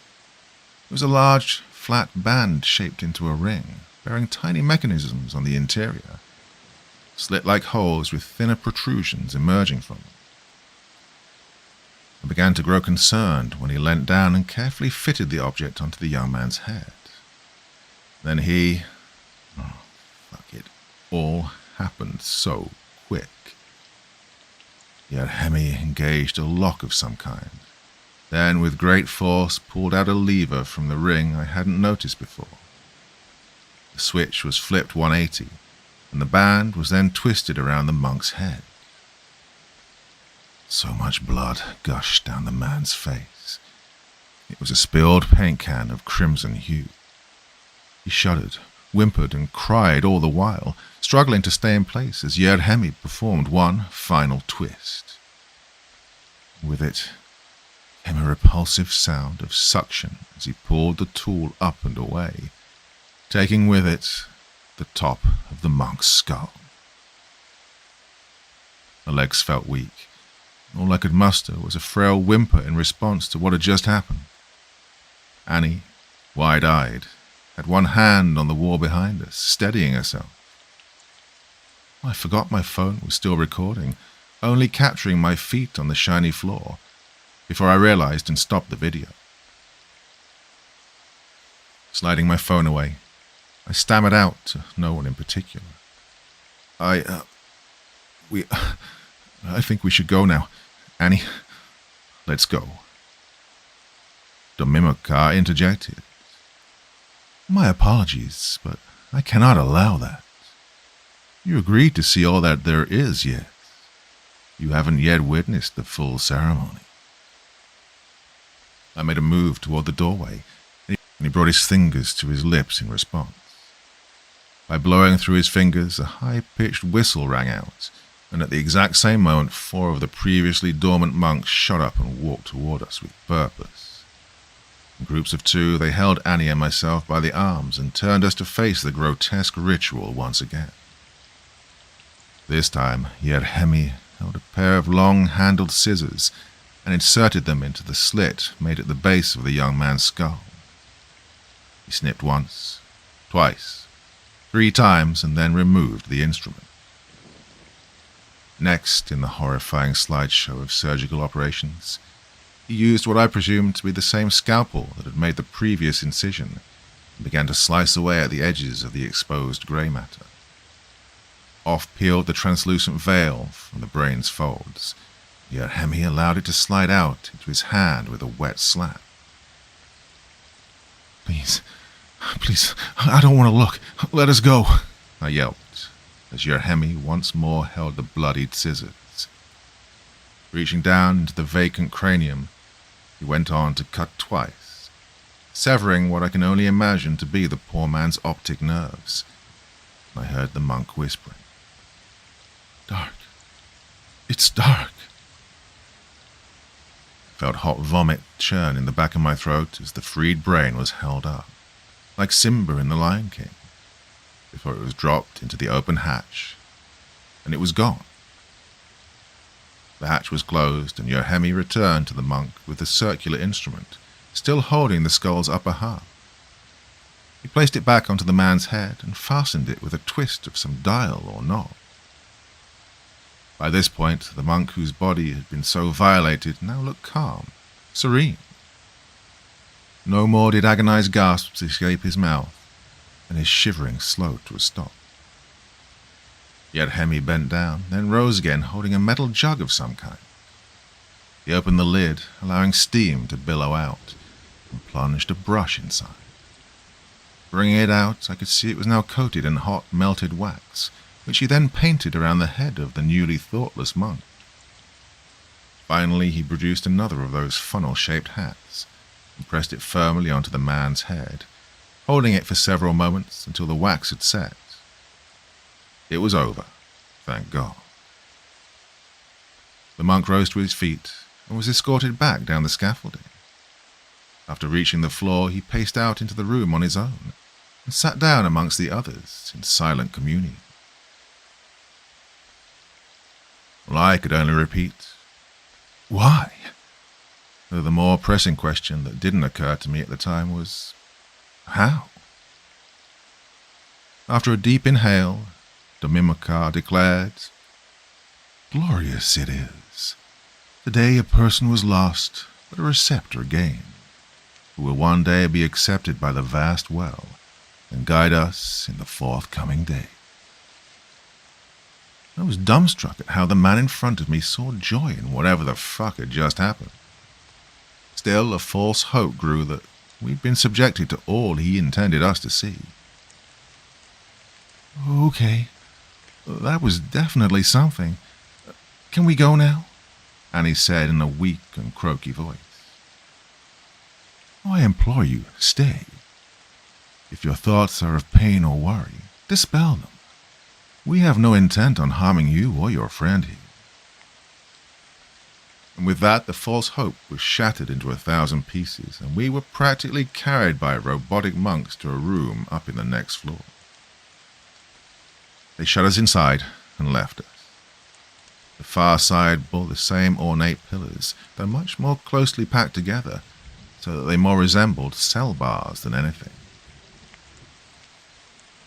It was a large, flat band shaped into a ring, bearing tiny mechanisms on the interior, slit-like holes with thinner protrusions emerging from them. I began to grow concerned when he leant down and carefully fitted the object onto the young man's head. Then he... it all happened so quick. Yet Hemi engaged a lock of some kind, then with great force pulled out a lever from the ring I hadn't noticed before. The switch was flipped 180, and the band was then twisted around the monk's head. So much blood gushed down the man's face. It was a spilled paint can of crimson hue. He shuddered, whimpered, and cried all the while, struggling to stay in place as Hemi performed one final twist. With it came a repulsive sound of suction as he pulled the tool up and away, taking with it the top of the monk's skull. My legs felt weak. All I could muster was a frail whimper in response to what had just happened. Annie, wide-eyed, had one hand on the wall behind us, steadying herself. I forgot my phone was still recording, only capturing my feet on the shiny floor, before I realized and stopped the video. Sliding my phone away, I stammered out to no one in particular. I think we should go now. Annie, let's go. Domimika interjected. My apologies, but I cannot allow that. You agreed to see all that there is yet. You haven't yet witnessed the full ceremony. I made a move toward the doorway, and he brought his fingers to his lips in response. By blowing through his fingers, a high-pitched whistle rang out, and at the exact same moment 4 of the previously dormant monks shot up and walked toward us with purpose. In groups of 2, they held Annie and myself by the arms and turned us to face the grotesque ritual once again. This time, Hemi held a pair of long-handled scissors and inserted them into the slit made at the base of the young man's skull. He snipped once, twice, 3 times, and then removed the instrument. Next, in the horrifying slideshow of surgical operations, he used what I presumed to be the same scalpel that had made the previous incision and began to slice away at the edges of the exposed grey matter. Off peeled the translucent veil from the brain's folds, yet Hemi allowed it to slide out into his hand with a wet slap. Please, I don't want to look. Let us go, I yelped, as Hemi once more held the bloodied scissors. Reaching down into the vacant cranium, he went on to cut twice, severing what I can only imagine to be the poor man's optic nerves. I heard the monk whispering, "Dark. It's dark." I felt hot vomit churn in the back of my throat as the freed brain was held up, like Simba in The Lion King, before it was dropped into the open hatch, and it was gone. The hatch was closed, and Hemi returned to the monk with the circular instrument, still holding the skull's upper half. He placed it back onto the man's head and fastened it with a twist of some dial or knob. By this point, the monk whose body had been so violated now looked calm, serene. No more did agonized gasps escape his mouth, and his shivering slowed to a stop. Yet Hemi bent down, then rose again, holding a metal jug of some kind. He opened the lid, allowing steam to billow out, and plunged a brush inside. Bringing it out, I could see it was now coated in hot, melted wax, which he then painted around the head of the newly thoughtless monk. Finally, he produced another of those funnel-shaped hats, and pressed it firmly onto the man's head, holding it for several moments until the wax had set. It was over, thank God. The monk rose to his feet and was escorted back down the scaffolding. After reaching the floor, he paced out into the room on his own and sat down amongst the others in silent communion. Well, I could only repeat, "Why?" Though the more pressing question that didn't occur to me at the time was, How? After a deep inhale, Domimikar declared, "Glorious it is, the day a person was lost, but a receptor gained, who will one day be accepted by the vast well and guide us in the forthcoming day." I was dumbstruck at how the man in front of me saw joy in whatever the fuck had just happened. Still, a false hope grew that we'd been subjected to all he intended us to see. "Okay, that was definitely something. Can we go now?" Annie said in a weak and croaky voice. "I implore you, stay. If your thoughts are of pain or worry, dispel them. We have no intent on harming you or your friend here." And with that, the false hope was shattered into 1,000 pieces, and we were practically carried by robotic monks to a room up in the next floor. They shut us inside and left us. The far side bore the same ornate pillars, though much more closely packed together, so that they more resembled cell bars than anything.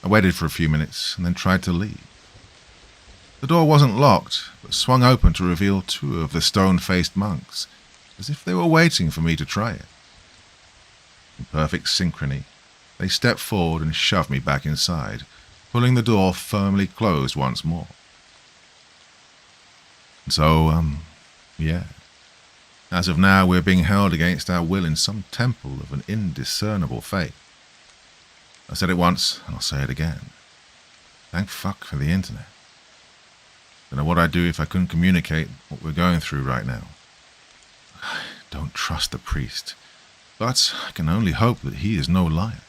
I waited for a few minutes and then tried to leave. The door wasn't locked, but swung open to reveal 2 of the stone-faced monks, as if they were waiting for me to try it. In perfect synchrony, they stepped forward and shoved me back inside, pulling the door firmly closed once more. So, yeah. As of now, we're being held against our will in some temple of an indiscernible fate. I said it once, and I'll say it again. Thank fuck for the internet. Don't know what I'd do if I couldn't communicate what we're going through right now. I don't trust the priest, but I can only hope that he is no liar.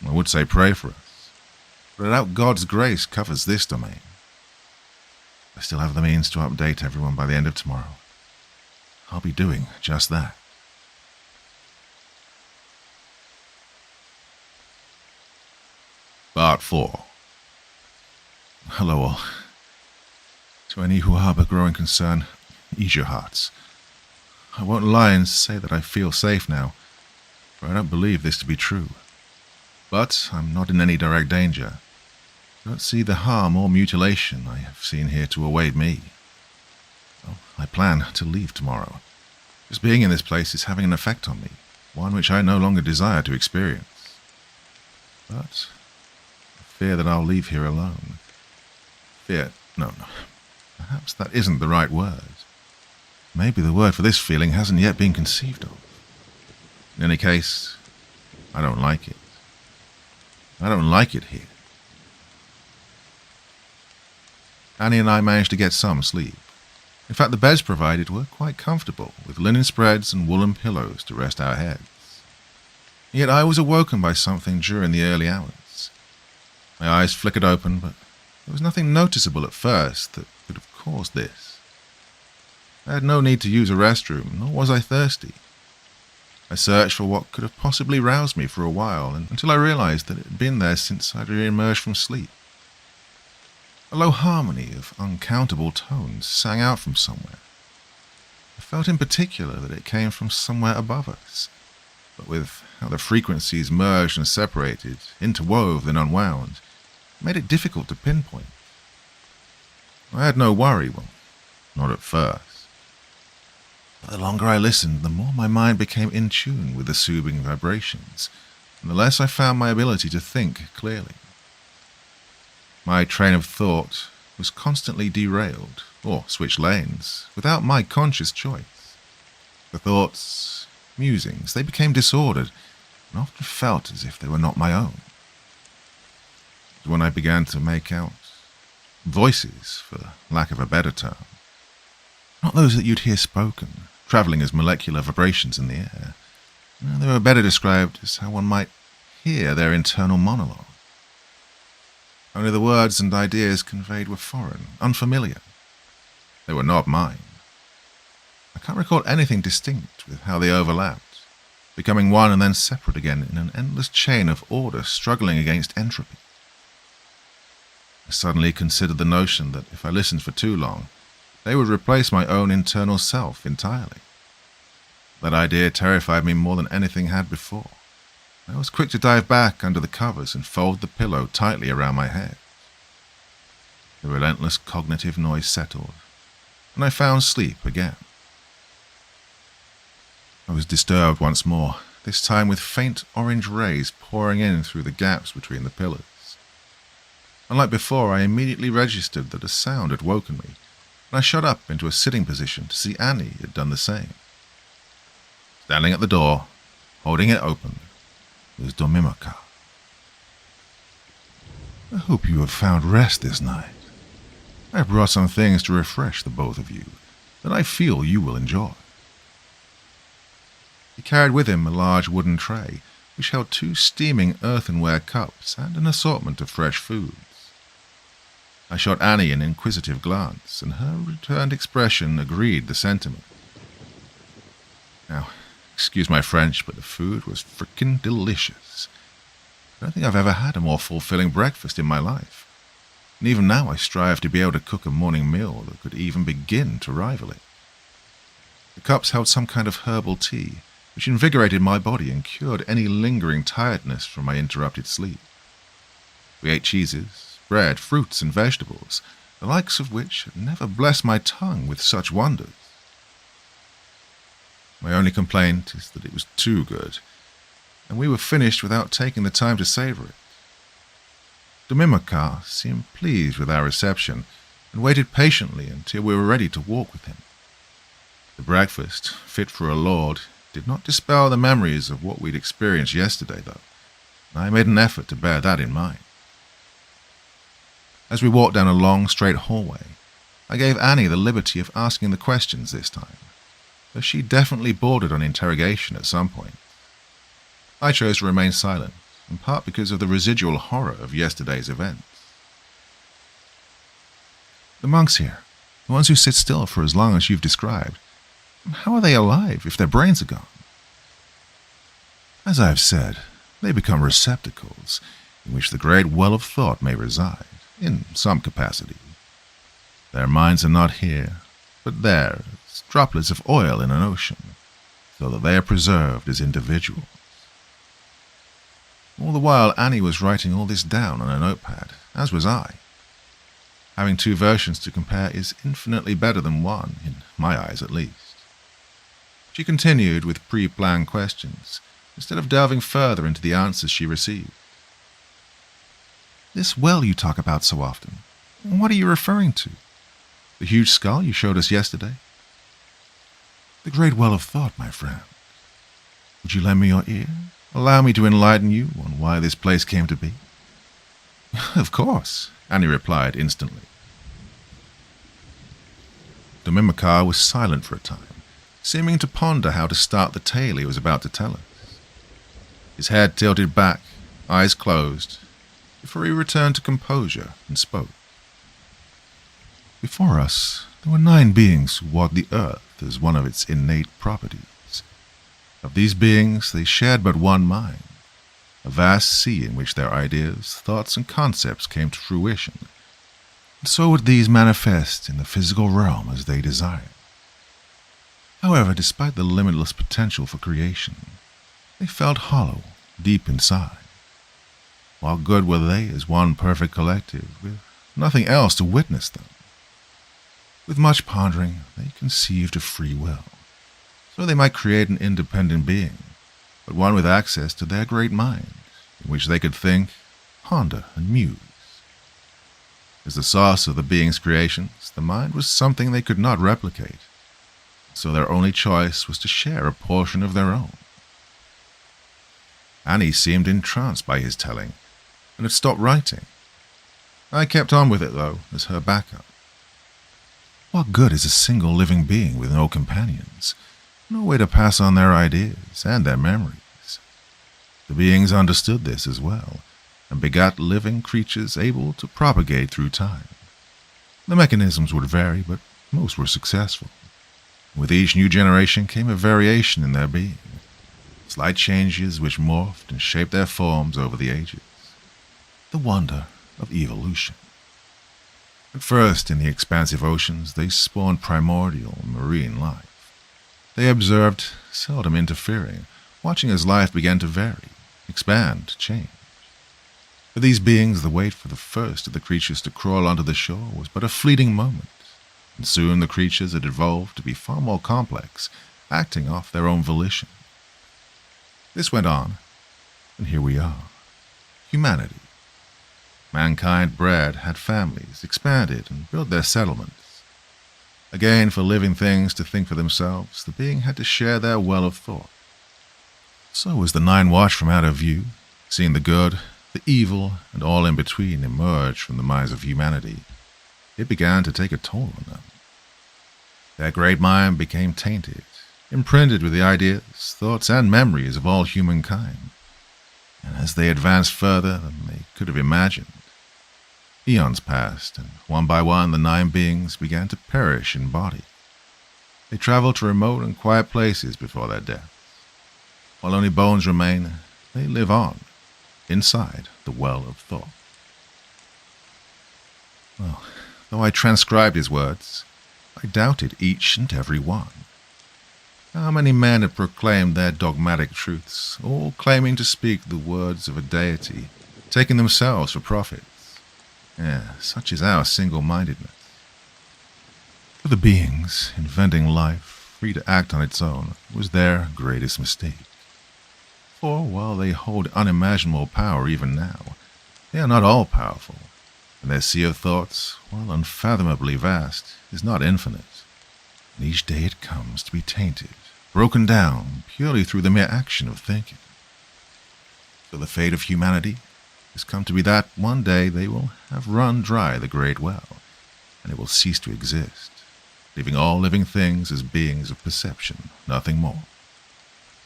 I would say pray for us, but I doubt God's grace covers this domain. I still have the means to update everyone by the end of tomorrow. I'll be doing just that. Part 4. Hello all. To any who harbor growing concern, ease your hearts. I won't lie and say that I feel safe now, for I don't believe this to be true. But I'm not in any direct danger. I don't see the harm or mutilation I have seen here to await me. Well, I plan to leave tomorrow. Just being in this place is having an effect on me, one which I no longer desire to experience. But I fear that I'll leave here alone. Fear, no, perhaps that isn't the right word. Maybe the word for this feeling hasn't yet been conceived of. In any case, I don't like it. I don't like it here. Annie and I managed to get some sleep. In fact, the beds provided were quite comfortable, with linen spreads and woolen pillows to rest our heads. Yet I was awoken by something during the early hours. My eyes flickered open, but there was nothing noticeable at first that could have caused this. I had no need to use a restroom, nor was I thirsty. I searched for what could have possibly roused me for a while, until I realized that it had been there since I'd re-emerged from sleep. A low harmony of uncountable tones sang out from somewhere. I felt in particular that it came from somewhere above us, but with how the frequencies merged and separated, interwove and unwound, it made it difficult to pinpoint. I had no worry, well, not at first. But the longer I listened, the more my mind became in tune with the soothing vibrations, and the less I found my ability to think clearly. My train of thought was constantly derailed, or switched lanes, without my conscious choice. The thoughts, musings, they became disordered, and often felt as if they were not my own. It was when I began to make out voices, for lack of a better term. Not those that you'd hear spoken, travelling as molecular vibrations in the air. They were better described as how one might hear their internal monologue. Only the words and ideas conveyed were foreign, unfamiliar. They were not mine. I can't recall anything distinct with how they overlapped, becoming one and then separate again in an endless chain of order struggling against entropy. I suddenly considered the notion that if I listened for too long, they would replace my own internal self entirely. That idea terrified me more than anything had before. I was quick to dive back under the covers and fold the pillow tightly around my head. The relentless cognitive noise settled, and I found sleep again. I was disturbed once more, this time with faint orange rays pouring in through the gaps between the pillars. Unlike before, I immediately registered that a sound had woken me, and I shot up into a sitting position to see Annie had done the same. Standing at the door, holding it open, was Domimaka. I hope you have found rest this night. I have brought some things to refresh the both of you that I feel you will enjoy. He carried with him a large wooden tray, which held 2 steaming earthenware cups and an assortment of fresh foods. I shot Annie an inquisitive glance, and her returned expression agreed the sentiment. Now, excuse my French, but the food was frickin' delicious. I don't think I've ever had a more fulfilling breakfast in my life. And even now I strive to be able to cook a morning meal that could even begin to rival it. The cups held some kind of herbal tea, which invigorated my body and cured any lingering tiredness from my interrupted sleep. We ate cheeses, bread, fruits, and vegetables, the likes of which had never blessed my tongue with such wonders. My only complaint is that it was too good, and we were finished without taking the time to savor it. Domimaka seemed pleased with our reception and waited patiently until we were ready to walk with him. The breakfast, fit for a lord, did not dispel the memories of what we'd experienced yesterday, though, and I made an effort to bear that in mind. As we walked down a long, straight hallway, I gave Annie the liberty of asking the questions this time, though she definitely bordered on interrogation at some point. I chose to remain silent, in part because of the residual horror of yesterday's events. The monks here, the ones who sit still for as long as you've described, how are they alive if their brains are gone? As I have said, they become receptacles in which the great well of thought may reside, in some capacity. Their minds are not here, but there, as droplets of oil in an ocean, so that they are preserved as individuals. All the while, Annie was writing all this down on a notepad, as was I. Having 2 versions to compare is infinitely better than one, in my eyes at least. She continued with pre-planned questions, instead of delving further into the answers she received. This well you talk about so often, what are you referring to? The huge skull you showed us yesterday? The great well of thought, my friend. Would you lend me your ear? Allow me to enlighten you on why this place came to be? Of course, Annie replied instantly. Domimaka was silent for a time, seeming to ponder how to start the tale he was about to tell us. His head tilted back, eyes closed, before he returned to composure and spoke. Before us, there were 9 beings who walked the earth as one of its innate properties. Of these beings, they shared but one mind, a vast sea in which their ideas, thoughts, and concepts came to fruition. And so would these manifest in the physical realm as they desired. However, despite the limitless potential for creation, they felt hollow deep inside. While good were they as one perfect collective, with nothing else to witness them. With much pondering, they conceived of free will, so they might create an independent being, but one with access to their great mind, in which they could think, ponder, and muse. As the source of the being's creations, the mind was something they could not replicate, so their only choice was to share a portion of their own. Annie seemed entranced by his telling, and had stopped writing. I kept on with it, though, as her backup. What good is a single living being with no companions? No way to pass on their ideas and their memories. The beings understood this as well, and begot living creatures able to propagate through time. The mechanisms would vary, but most were successful. With each new generation came a variation in their being, slight changes which morphed and shaped their forms over the ages. The wonder of evolution. At first, in the expansive oceans, they spawned primordial marine life. They observed, seldom interfering, watching as life began to vary, expand, change. For these beings, the wait for the first of the creatures to crawl onto the shore was but a fleeting moment, and soon the creatures had evolved to be far more complex, acting off their own volition. This went on, and here we are. Humanity. Mankind bred, had families, expanded, and built their settlements. Again, for living things to think for themselves, the being had to share their well of thought. So as the nine watched from out of view, seeing the good, the evil, and all in between emerge from the minds of humanity, it began to take a toll on them. Their great mind became tainted, imprinted with the ideas, thoughts, and memories of all humankind. And as they advanced further than they could have imagined, eons passed, and one by one the nine beings began to perish in body. They traveled to remote and quiet places before their death. While only bones remain, they live on, inside the well of thought. Well, though I transcribed his words, I doubted each and every one. How many men had proclaimed their dogmatic truths, all claiming to speak the words of a deity, taking themselves for prophets? Such is our single-mindedness. For the beings, inventing life, free to act on its own, was their greatest mistake. For while they hold unimaginable power even now, they are not all-powerful, and their sea of thoughts, while unfathomably vast, is not infinite. And each day it comes to be tainted, broken down purely through the mere action of thinking. So the fate of humanity has come to be that one day they will have run dry the great well, and it will cease to exist, leaving all living things as beings of perception, nothing more.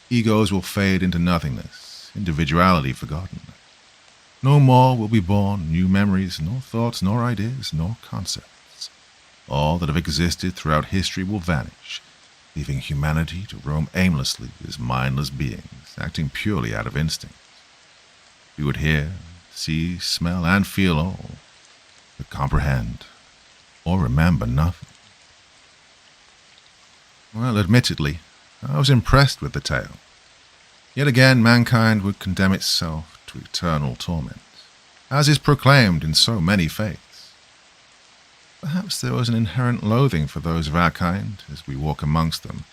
Egos will fade into nothingness, individuality forgotten. No more will be born new memories, nor thoughts, nor ideas, nor concepts. All that have existed throughout history will vanish, leaving humanity to roam aimlessly as mindless beings, acting purely out of instinct. We would hear, see, smell, and feel all, but comprehend or remember nothing. Well, admittedly, I was impressed with the tale. Yet again, mankind would condemn itself to eternal torment, as is proclaimed in so many faiths. Perhaps there was an inherent loathing for those of our kind as we walk amongst them.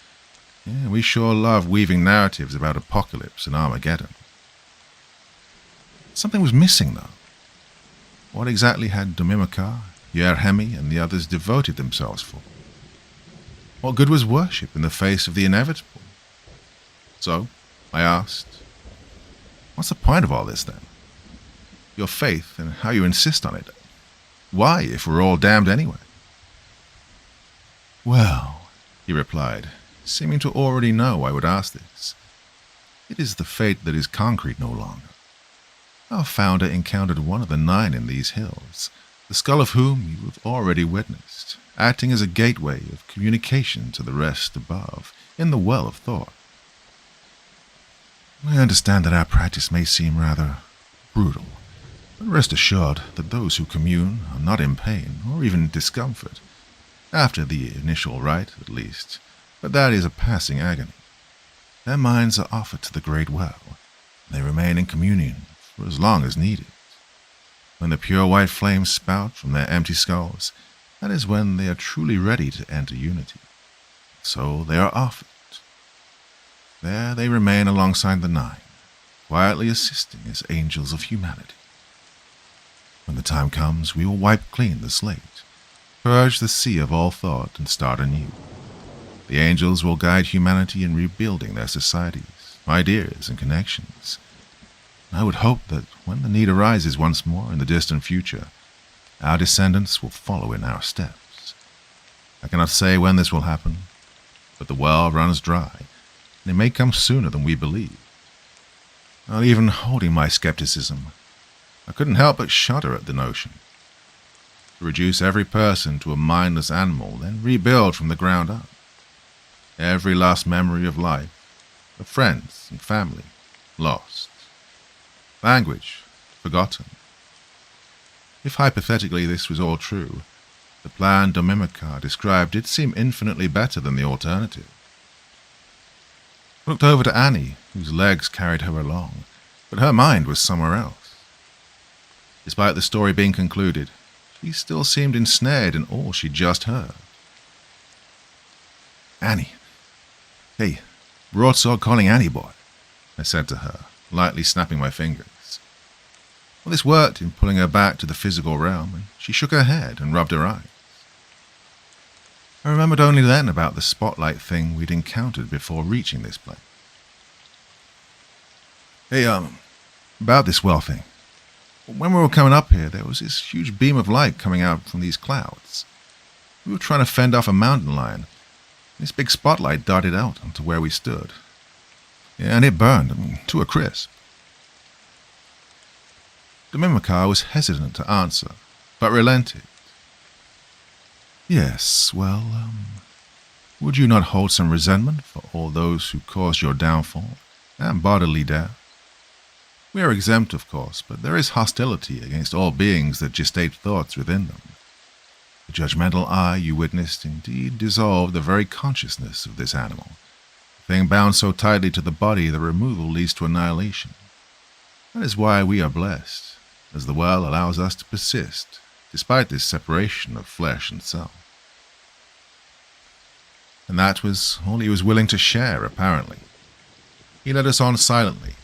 We sure love weaving narratives about apocalypse and Armageddon. Something was missing, though. What exactly had Domimikar, Yerhemi, and the others devoted themselves for? What good was worship in the face of the inevitable? So, I asked, what's the point of all this, then? Your faith and how you insist on it. Why, if we're all damned anyway? Well, he replied, seeming to already know I would ask this, it is the fate that is concrete no longer. Our founder encountered one of the nine in these hills, the skull of whom you have already witnessed, acting as a gateway of communication to the rest above, in the well of thought. I understand that our practice may seem rather brutal, but rest assured that those who commune are not in pain or even discomfort, after the initial rite at least, but that is a passing agony. Their minds are offered to the great well, and they remain in communion for as long as needed. When the pure white flames spout from their empty skulls, that is when they are truly ready to enter unity. So they are offered. There they remain alongside the nine, quietly assisting as angels of humanity. When the time comes, we will wipe clean the slate, purge the sea of all thought, and start anew. The angels will guide humanity in rebuilding their societies, ideas, and connections. I would hope that when the need arises once more in the distant future, our descendants will follow in our steps. I cannot say when this will happen, but the well runs dry, and it may come sooner than we believe. Not even holding my skepticism, I couldn't help but shudder at the notion. To reduce every person to a mindless animal, then rebuild from the ground up. Every last memory of life, of friends and family, lost. Language, forgotten. If hypothetically this was all true, the plan Domimikar described did seem infinitely better than the alternative. I looked over to Annie, whose legs carried her along, but her mind was somewhere else. Despite the story being concluded, she still seemed ensnared in all she'd just heard. "Annie. Hey, broadsword calling Annie, boy," I said to her, lightly snapping my fingers. Well, this worked in pulling her back to the physical realm, and she shook her head and rubbed her eyes. I remembered only then about the spotlight thing we'd encountered before reaching this place. "Hey, about this well thing. When we were coming up here, there was this huge beam of light coming out from these clouds. We were trying to fend off a mountain lion. This big spotlight darted out onto where we stood. Yeah, and it burned, to a crisp." The Mimicar was hesitant to answer, but relented. "Yes, well, would you not hold some resentment for all those who caused your downfall and bodily death? We are exempt, of course, but there is hostility against all beings that gestate thoughts within them. The judgmental eye you witnessed indeed dissolved the very consciousness of this animal, a thing bound so tightly to the body that removal leads to annihilation. That is why we are blessed, as the well allows us to persist, despite this separation of flesh and self." And that was all he was willing to share, apparently. He led us on silently,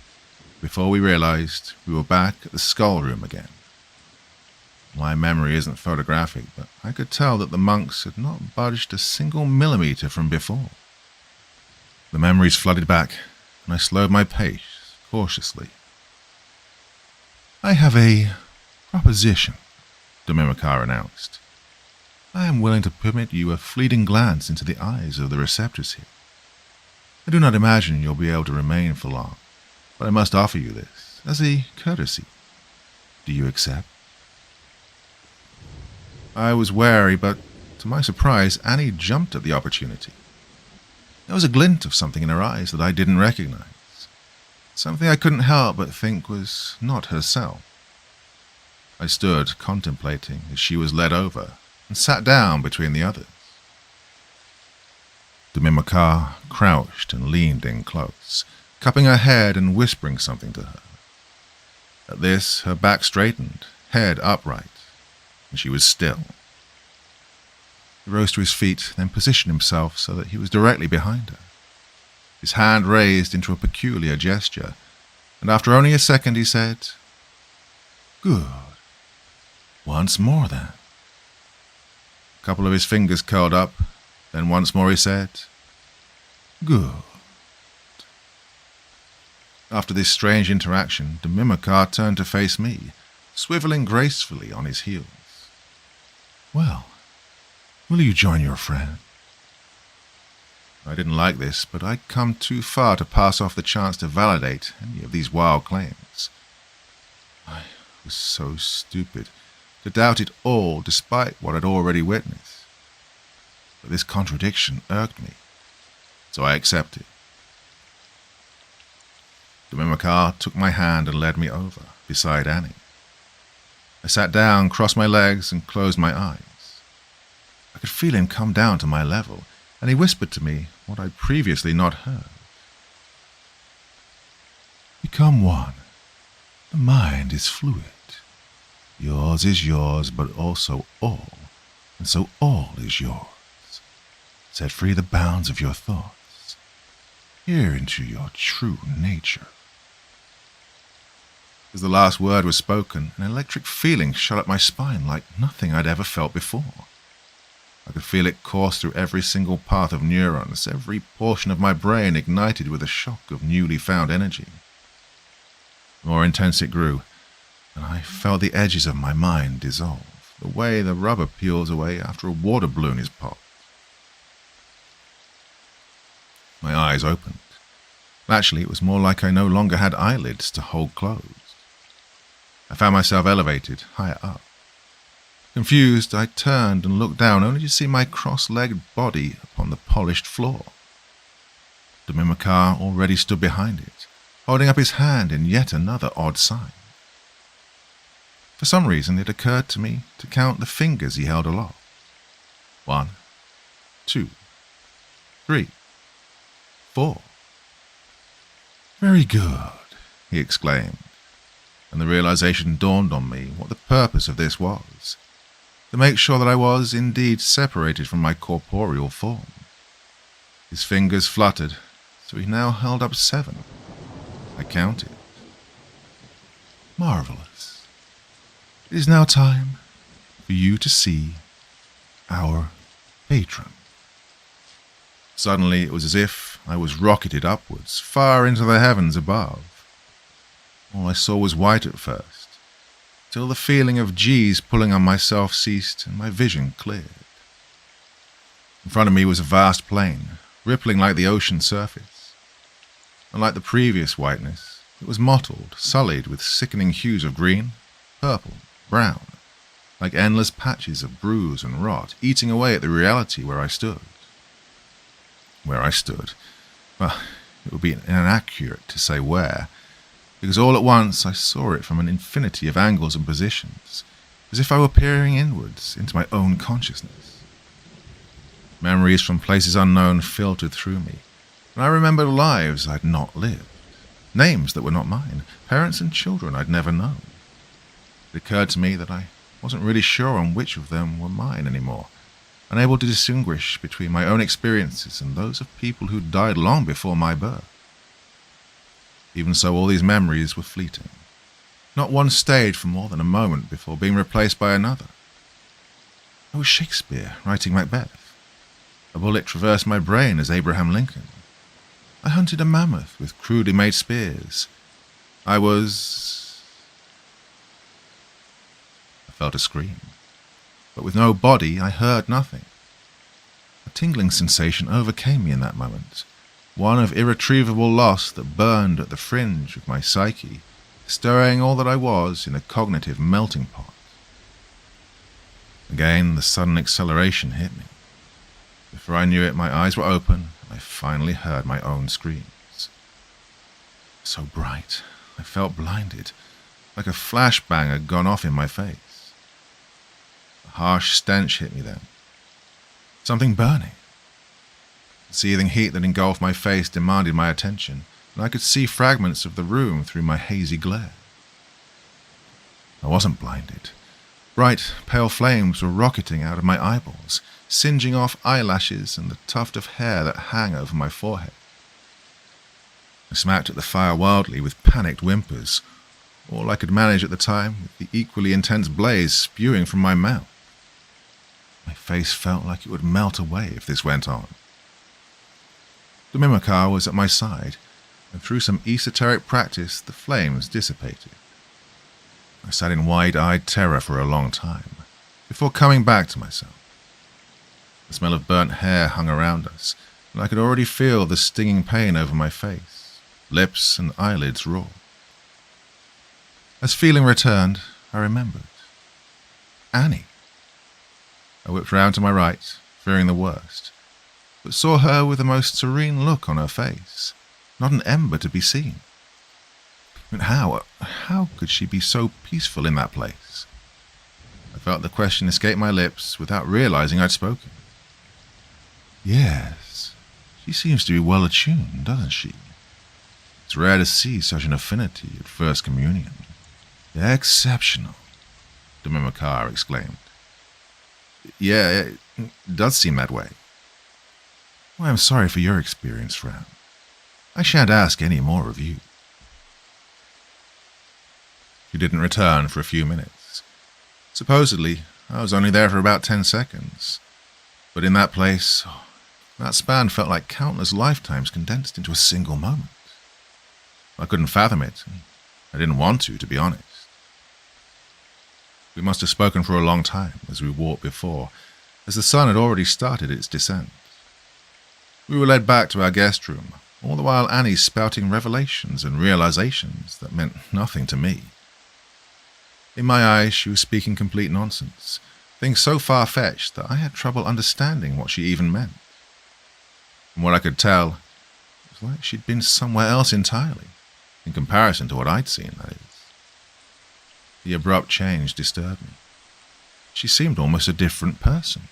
before we realized we were back at the skull room again. My memory isn't photographic, but I could tell that the monks had not budged a single millimeter from before. The memories flooded back, and I slowed my pace cautiously. "I have a proposition," the Mimicar announced. "I am willing to permit you a fleeting glance into the eyes of the receptors here. I do not imagine you'll be able to remain for long, but I must offer you this as a courtesy. Do you accept?" I was wary, but to my surprise, Annie jumped at the opportunity. There was a glint of something in her eyes that I didn't recognize, something I couldn't help but think was not herself. I stood contemplating as she was led over and sat down between the others. The Mimicar crouched and leaned in close, cupping her head and whispering something to her. At this, her back straightened, head upright, and she was still. He rose to his feet, then positioned himself so that he was directly behind her. His hand raised into a peculiar gesture, and after only a second he said, "Good. Once more, then." A couple of his fingers curled up, then once more he said, "Good." After this strange interaction, the Mimicar turned to face me, swiveling gracefully on his heels. "Well, will you join your friend?" I didn't like this, but I'd come too far to pass off the chance to validate any of these wild claims. I was so stupid to doubt it all despite what I'd already witnessed. But this contradiction irked me, so I accepted. The Mimicar took my hand and led me over, beside Annie. I sat down, crossed my legs, and closed my eyes. I could feel him come down to my level, and he whispered to me what I'd previously not heard. "Become one. The mind is fluid. Yours is yours, but also all, and so all is yours. Set free the bounds of your thoughts. Peer into your true nature." As the last word was spoken, an electric feeling shot up my spine like nothing I'd ever felt before. I could feel it course through every single path of neurons, every portion of my brain ignited with a shock of newly found energy. The more intense it grew, and I felt the edges of my mind dissolve, the way the rubber peels away after a water balloon is popped. My eyes opened. Actually, it was more like I no longer had eyelids to hold closed. I found myself elevated, higher up. Confused, I turned and looked down, only to see my cross-legged body upon the polished floor. The Mimicar already stood behind it, holding up his hand in yet another odd sign. For some reason, it occurred to me to count the fingers he held aloft. 1, 2, 3, 4. "Very good," he exclaimed, and the realization dawned on me what the purpose of this was, to make sure that I was indeed separated from my corporeal form. His fingers fluttered, so he now held up 7. I counted. Marvelous. It is now time for you to see our patron. Suddenly it was as if I was rocketed upwards, far into the heavens above. All I saw was white at first, till the feeling of G's pulling on myself ceased and my vision cleared. In front of me was a vast plain, rippling like the ocean surface. Unlike the previous whiteness, it was mottled, sullied with sickening hues of green, purple, brown, like endless patches of bruise and rot, eating away at the reality where I stood. Well, it would be inaccurate to say where, because all at once I saw it from an infinity of angles and positions, as if I were peering inwards into my own consciousness. Memories from places unknown filtered through me, and I remembered lives I'd not lived, names that were not mine, parents and children I'd never known. It occurred to me that I wasn't really sure on which of them were mine anymore, unable to distinguish between my own experiences and those of people who died long before my birth. Even so, all these memories were fleeting. Not one stayed for more than a moment before being replaced by another. I was Shakespeare writing Macbeth. A bullet traversed my brain as Abraham Lincoln. I hunted a mammoth with crudely made spears. I felt a scream, but with no body I heard nothing. A tingling sensation overcame me in that moment, one of irretrievable loss that burned at the fringe of my psyche, stirring all that I was in a cognitive melting pot. Again, the sudden acceleration hit me. Before I knew it, my eyes were open, and I finally heard my own screams. So bright, I felt blinded, like a flashbang had gone off in my face. A harsh stench hit me then. Something burning. The seething heat that engulfed my face demanded my attention, and I could see fragments of the room through my hazy glare. I wasn't blinded. Bright, pale flames were rocketing out of my eyeballs, singeing off eyelashes and the tuft of hair that hung over my forehead. I smacked at the fire wildly with panicked whimpers, all I could manage at the time with the equally intense blaze spewing from my mouth. My face felt like it would melt away if this went on. The Mimicar was at my side, and through some esoteric practice the flames dissipated. I sat in wide-eyed terror for a long time, before coming back to myself. The smell of burnt hair hung around us, and I could already feel the stinging pain over my face, lips and eyelids raw. As feeling returned, I remembered. Annie. I whipped round to my right, fearing the worst, but saw her with the most serene look on her face, not an ember to be seen. But how could she be so peaceful in that place? I felt the question escape my lips without realizing I'd spoken. Yes, she seems to be well attuned, doesn't she? It's rare to see such an affinity at first communion. Exceptional, the Mimicar exclaimed. Yeah, it does seem that way. Well, I'm sorry for your experience, Fran. I shan't ask any more of you. She didn't return for a few minutes. Supposedly, I was only there for about 10 seconds. But in that place, that span felt like countless lifetimes condensed into a single moment. I couldn't fathom it. I didn't want to be honest. We must have spoken for a long time as we walked before, as the sun had already started its descent. We were led back to our guest room, all the while Annie spouting revelations and realizations that meant nothing to me. In my eyes, she was speaking complete nonsense, things so far-fetched that I had trouble understanding what she even meant. From what I could tell, it was like she'd been somewhere else entirely, in comparison to what I'd seen, that is. The abrupt change disturbed me. She seemed almost a different person.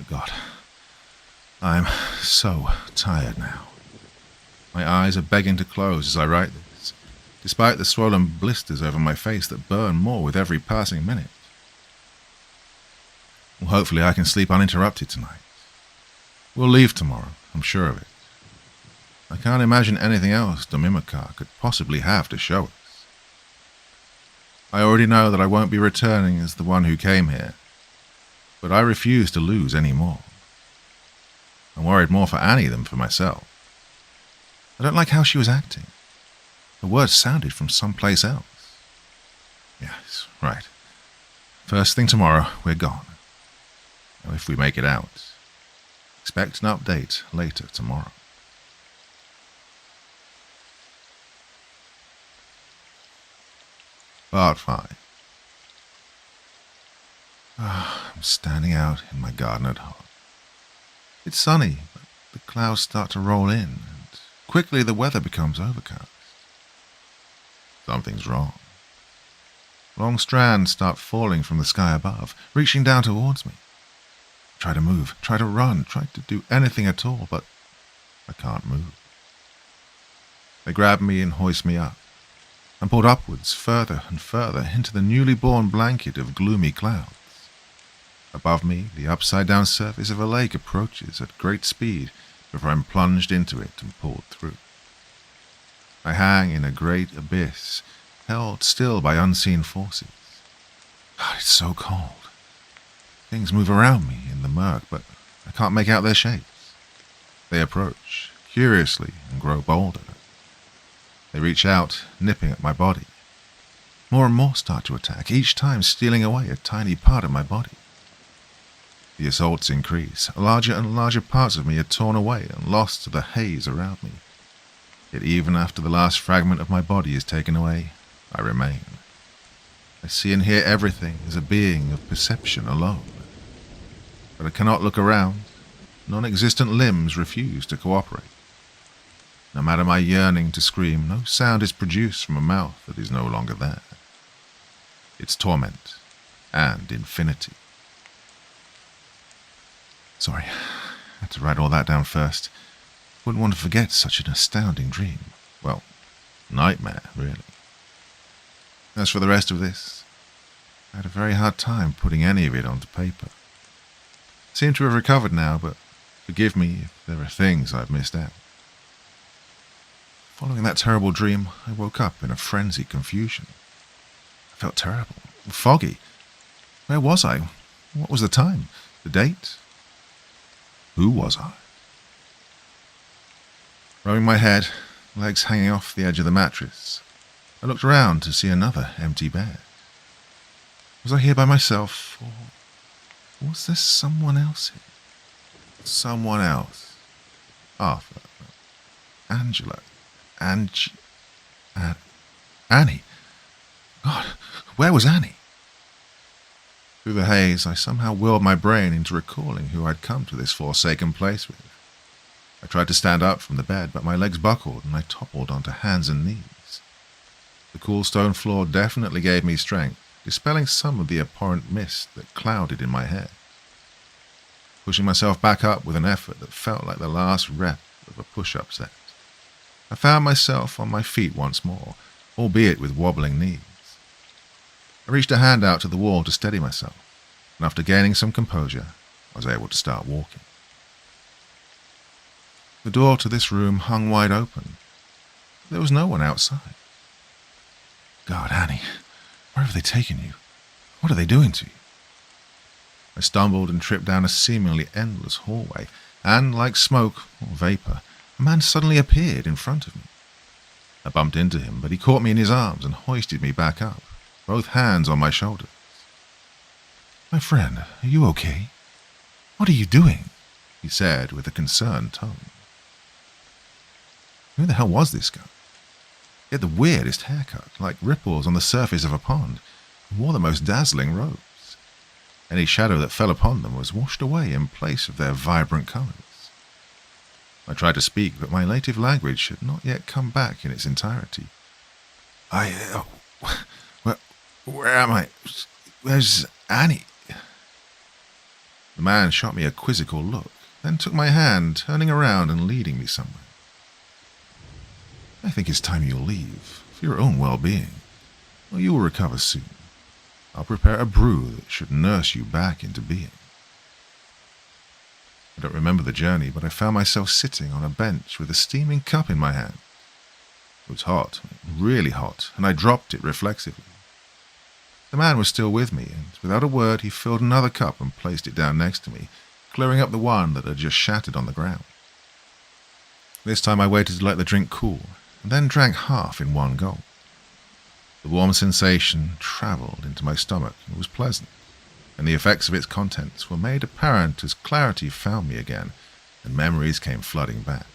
God, I'm so tired now. My eyes are begging to close as I write this, despite the swollen blisters over my face that burn more with every passing minute. Well, hopefully I can sleep uninterrupted tonight. We'll leave tomorrow, I'm sure of it. I can't imagine anything else Domimikar could possibly have to show us. I already know that I won't be returning as the one who came here, but I refuse to lose any more. I'm worried more for Annie than for myself. I don't like how she was acting. The words sounded from someplace else. Yes, right. First thing tomorrow, we're gone. Now, if we make it out, expect an update later tomorrow. Part 5. I'm standing out in my garden at home. It's sunny, but the clouds start to roll in, and quickly the weather becomes overcast. Something's wrong. Long strands start falling from the sky above, reaching down towards me. I try to move, try to run, try to do anything at all, but I can't move. They grab me and hoist me up. I'm pulled upwards, further and further, into the newly born blanket of gloomy clouds. Above me, the upside-down surface of a lake approaches at great speed before I'm plunged into it and pulled through. I hang in a great abyss, held still by unseen forces. God, it's so cold. Things move around me in the murk, but I can't make out their shapes. They approach, curiously, and grow bolder. They reach out, nipping at my body. More and more start to attack, each time stealing away a tiny part of my body. The assaults increase. Larger and larger parts of me are torn away and lost to the haze around me. Yet even after the last fragment of my body is taken away, I remain. I see and hear everything as a being of perception alone. But I cannot look around. Non-existent limbs refuse to cooperate. No matter my yearning to scream, no sound is produced from a mouth that is no longer there. It's torment and infinity. Sorry, I had to write all that down first. Wouldn't want to forget such an astounding dream. Well, nightmare, really. As for the rest of this, I had a very hard time putting any of it onto paper. I seem to have recovered now, but forgive me if there are things I've missed out. Following that terrible dream, I woke up in a frenzied confusion. I felt terrible, foggy. Where was I? What was the time? The date? Who was I? Rubbing my head, legs hanging off the edge of the mattress, I looked around to see another empty bed. Was I here by myself, or was there someone else here? Someone else. Arthur. Angela. Annie. God, where was Annie? Through the haze, I somehow willed my brain into recalling who I'd come to this forsaken place with. I tried to stand up from the bed, but my legs buckled and I toppled onto hands and knees. The cool stone floor definitely gave me strength, dispelling some of the abhorrent mist that clouded in my head. Pushing myself back up with an effort that felt like the last rep of a push-up set, I found myself on my feet once more, albeit with wobbling knees. I reached a hand out to the wall to steady myself, and after gaining some composure, I was able to start walking. The door to this room hung wide open. There was no one outside. God, Annie, where have they taken you? What are they doing to you? I stumbled and tripped down a seemingly endless hallway, and, like smoke or vapor, a man suddenly appeared in front of me. I bumped into him, but he caught me in his arms and hoisted me back up, both hands on my shoulders. My friend, are you okay? What are you doing? He said with a concerned tone. Who the hell was this guy? He had the weirdest haircut, like ripples on the surface of a pond, and wore the most dazzling robes. Any shadow that fell upon them was washed away in place of their vibrant colours. I tried to speak, but my native language had not yet come back in its entirety. Where am I? Where's Annie? The man shot me a quizzical look, then took my hand, turning around and leading me somewhere. I think it's time you'll leave, for your own well-being. Well, you will recover soon. I'll prepare a brew that should nurse you back into being. I don't remember the journey, but I found myself sitting on a bench with a steaming cup in my hand. It was hot, really hot, and I dropped it reflexively. The man was still with me, and without a word he filled another cup and placed it down next to me, clearing up the one that had just shattered on the ground. This time I waited to let the drink cool, and then drank half in one gulp. The warm sensation travelled into my stomach and was pleasant, and the effects of its contents were made apparent as clarity found me again, and memories came flooding back.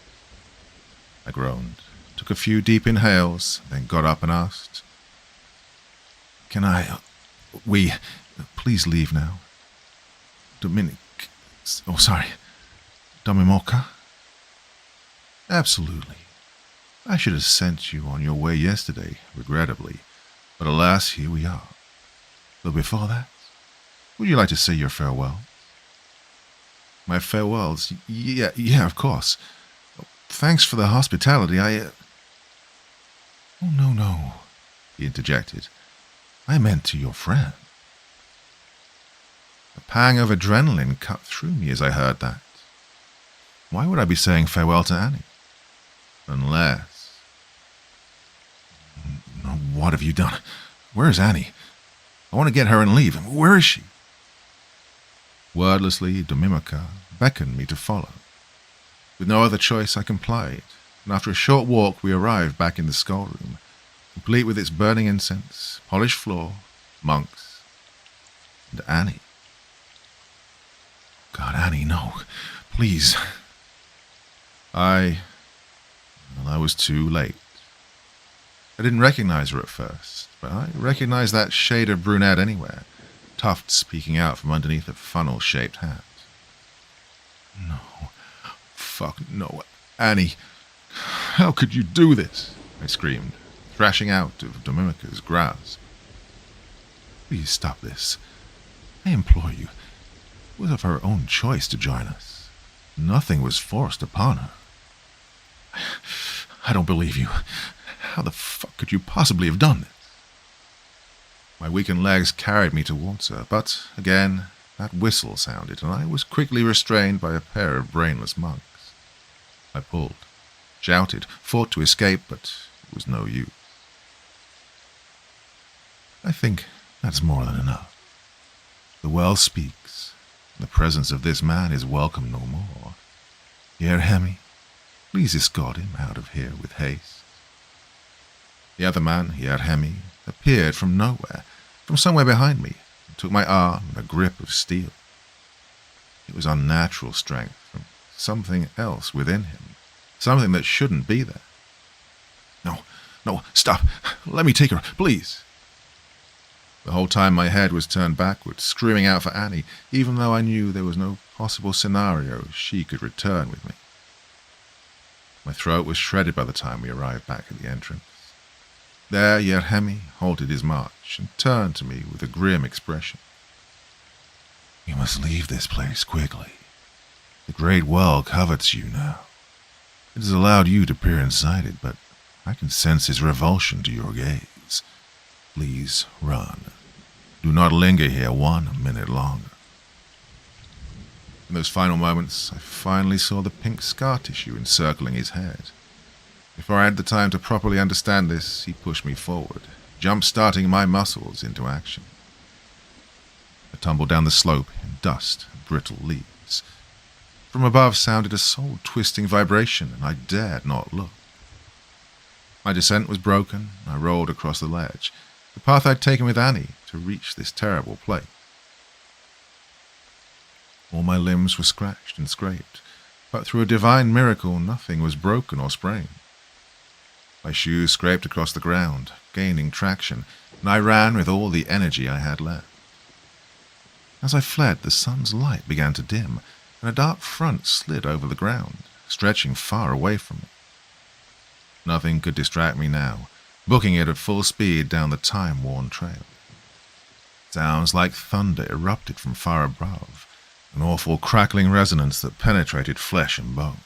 I groaned, took a few deep inhales, then got up and asked, "Can we please leave now? Domimoka?" "Absolutely. I should have sent you on your way yesterday, regrettably, but alas, here we are. But before that, would you like to say your farewell?" "My farewells? Yeah, of course. Thanks for the hospitality. "Oh, no," he interjected. "I meant to your friend." A pang of adrenaline cut through me as I heard that. Why would I be saying farewell to Annie? Unless... What have you done? Where is Annie? I want to get her and leave. Where is she? Wordlessly, Domimoka beckoned me to follow. With no other choice, I complied, and after a short walk we arrived back in the skullroom, complete with its burning incense, polished floor, monks, and Annie. God, Annie, no. Please. I was too late. I didn't recognize her at first, but I recognized that shade of brunette anywhere, tufts peeking out from underneath a funnel-shaped hat. No. Fuck no. Annie, how could you do this? I screamed, thrashing out of Domimoka's grasp. Please stop this. I implore you. It was of her own choice to join us. Nothing was forced upon her. I don't believe you. How the fuck could you possibly have done this? My weakened legs carried me towards her, but, again, that whistle sounded, and I was quickly restrained by a pair of brainless monks. I pulled, shouted, fought to escape, but it was no use. I think that's more than enough. The well speaks. The presence of this man is welcome no more. Here, Hemi, please escort him out of here with haste. The other man, Hemi, appeared from nowhere, from somewhere behind me, and took my arm in a grip of steel. It was unnatural strength from something else within him, something that shouldn't be there. No, stop. Let me take her, please. The whole time my head was turned backward, screaming out for Annie, even though I knew there was no possible scenario she could return with me. My throat was shredded by the time we arrived back at the entrance. There, Hemi halted his march and turned to me with a grim expression. You must leave this place quickly. The great well covets you now. It has allowed you to peer inside it, but I can sense his revulsion to your gaze. Please run. Do not linger here 1 minute longer. In those final moments, I finally saw the pink scar tissue encircling his head. Before I had the time to properly understand this, he pushed me forward, jump-starting my muscles into action. I tumbled down the slope in dust and brittle leaves. From above sounded a soul-twisting vibration, and I dared not look. My descent was broken, and I rolled across the ledge, the path I'd taken with Annie to reach this terrible place. All my limbs were scratched and scraped, but through a divine miracle nothing was broken or sprained. My shoes scraped across the ground, gaining traction, and I ran with all the energy I had left. As I fled, the sun's light began to dim, and a dark front slid over the ground, stretching far away from me. Nothing could distract me now, booking it at full speed down the time-worn trail. Sounds like thunder erupted from far above, an awful crackling resonance that penetrated flesh and bone.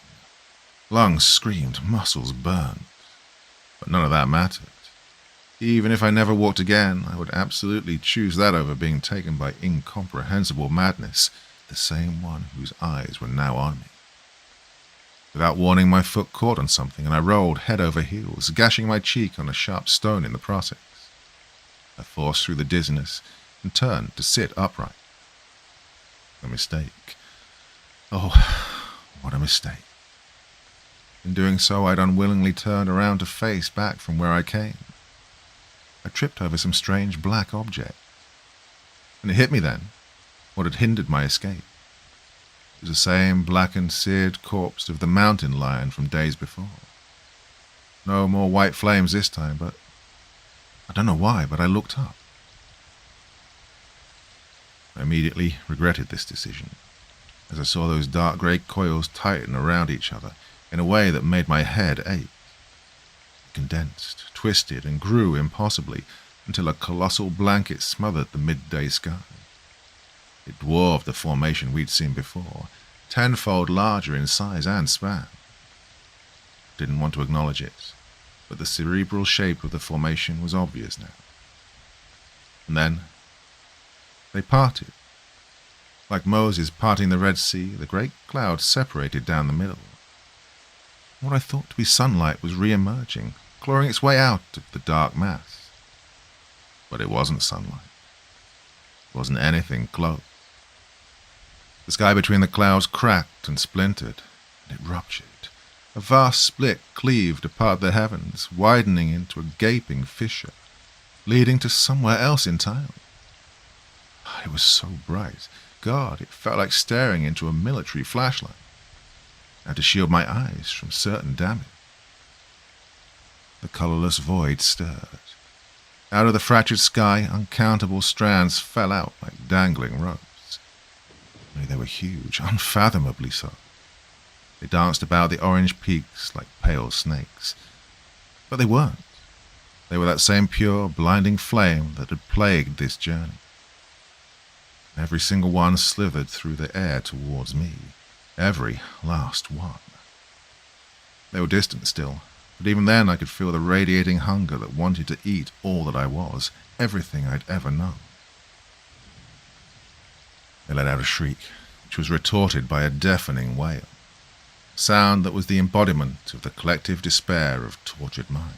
Lungs screamed, muscles burned. But none of that mattered. Even if I never walked again, I would absolutely choose that over being taken by incomprehensible madness, the same one whose eyes were now on me. Without warning, my foot caught on something, and I rolled head over heels, gashing my cheek on a sharp stone in the process. I forced through the dizziness and turned to sit upright. A mistake. Oh, what a mistake. In doing so, I'd unwillingly turned around to face back from where I came. I tripped over some strange black object, and it hit me then, what had hindered my escape. It was the same blackened, seared corpse of the mountain lion from days before. No more white flames this time, but I don't know why, but I looked up. I immediately regretted this decision, as I saw those dark grey coils tighten around each other in a way that made my head ache. It condensed, twisted, and grew impossibly until a colossal blanket smothered the midday sky. It dwarfed the formation we'd seen before, tenfold larger in size and span. Didn't want to acknowledge it, but the cerebral shape of the formation was obvious now. And then they parted. Like Moses parting the Red Sea, the great cloud separated down the middle. What I thought to be sunlight was re-emerging, clawing its way out of the dark mass. But it wasn't sunlight. It wasn't anything close. The sky between the clouds cracked and splintered, and it ruptured. A vast split cleaved apart the heavens, widening into a gaping fissure, leading to somewhere else in town. It was so bright. God, it felt like staring into a military flashlight. I had to shield my eyes from certain damage. The colourless void stirred. Out of the fractured sky, uncountable strands fell out like dangling ropes. Only they were huge, unfathomably so. They danced about the orange peaks like pale snakes. But they weren't. They were that same pure, blinding flame that had plagued this journey. Every single one slithered through the air towards me. Every last one. They were distant still, but even then I could feel the radiating hunger that wanted to eat all that I was, everything I'd ever known. They let out a shriek, which was retorted by a deafening wail, a sound that was the embodiment of the collective despair of tortured minds.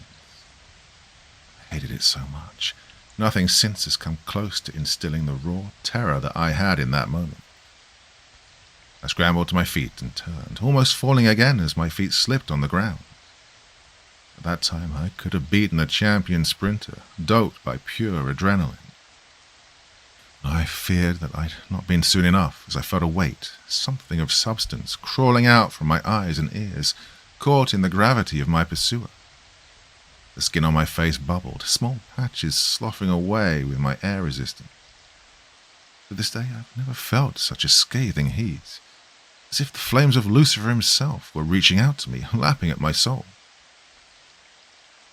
I hated it so much. Nothing since has come close to instilling the raw terror that I had in that moment. I scrambled to my feet and turned, almost falling again as my feet slipped on the ground. At that time I could have beaten a champion sprinter, doped by pure adrenaline. I feared that I'd not been soon enough as I felt a weight, something of substance, crawling out from my eyes and ears, caught in the gravity of my pursuer. The skin on my face bubbled, small patches sloughing away with my air resistance. To this day I've never felt such a scathing heat, as if the flames of Lucifer himself were reaching out to me, lapping at my soul.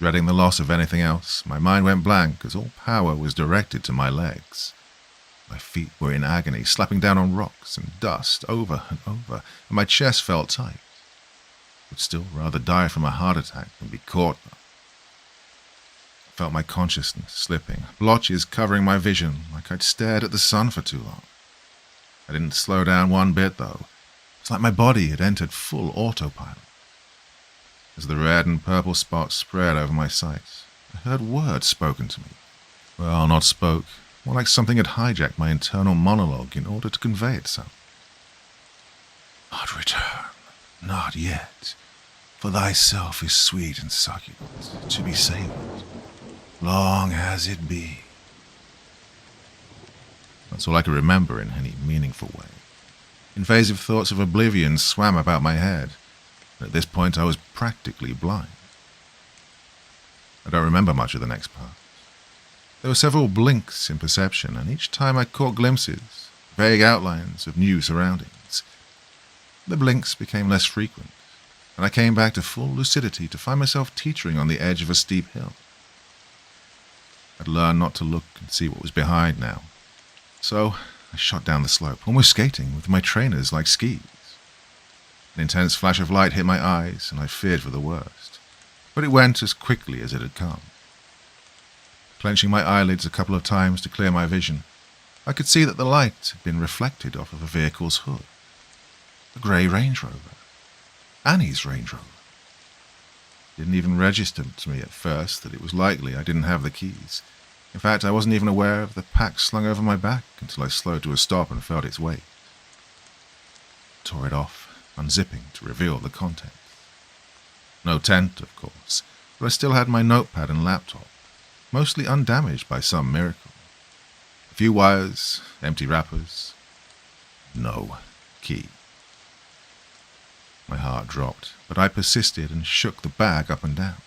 Dreading the loss of anything else, my mind went blank as all power was directed to my legs. My feet were in agony, slapping down on rocks and dust over and over, and my chest felt tight. I would still rather die from a heart attack than be caught. I felt my consciousness slipping, blotches covering my vision like I'd stared at the sun for too long. I didn't slow down one bit, though. It's like my body had entered full autopilot. As the red and purple spots spread over my sight, I heard words spoken to me. Well, not spoke, more like something had hijacked my internal monologue in order to convey itself. Not return, not yet, for thyself is sweet and succulent, to be savoured, long as it be. That's all I could remember in any meaningful way. Invasive thoughts of oblivion swam about my head, and at this point I was practically blind. I don't remember much of the next part. There were several blinks in perception, and each time I caught glimpses, vague outlines of new surroundings. The blinks became less frequent, and I came back to full lucidity to find myself teetering on the edge of a steep hill. I'd learned not to look and see what was behind now, so I shot down the slope, almost skating, with my trainers like skis. An intense flash of light hit my eyes, and I feared for the worst, but it went as quickly as it had come. Clenching my eyelids a couple of times to clear my vision, I could see that the light had been reflected off of a vehicle's hood. A grey Range Rover. Annie's Range Rover. It didn't even register to me at first that it was likely I didn't have the keys. In fact, I wasn't even aware of the pack slung over my back until I slowed to a stop and felt its weight. Tore it off, unzipping to reveal the contents. No tent, of course, but I still had my notepad and laptop, mostly undamaged by some miracle. A few wires, empty wrappers, no key. My heart dropped, but I persisted and shook the bag up and down.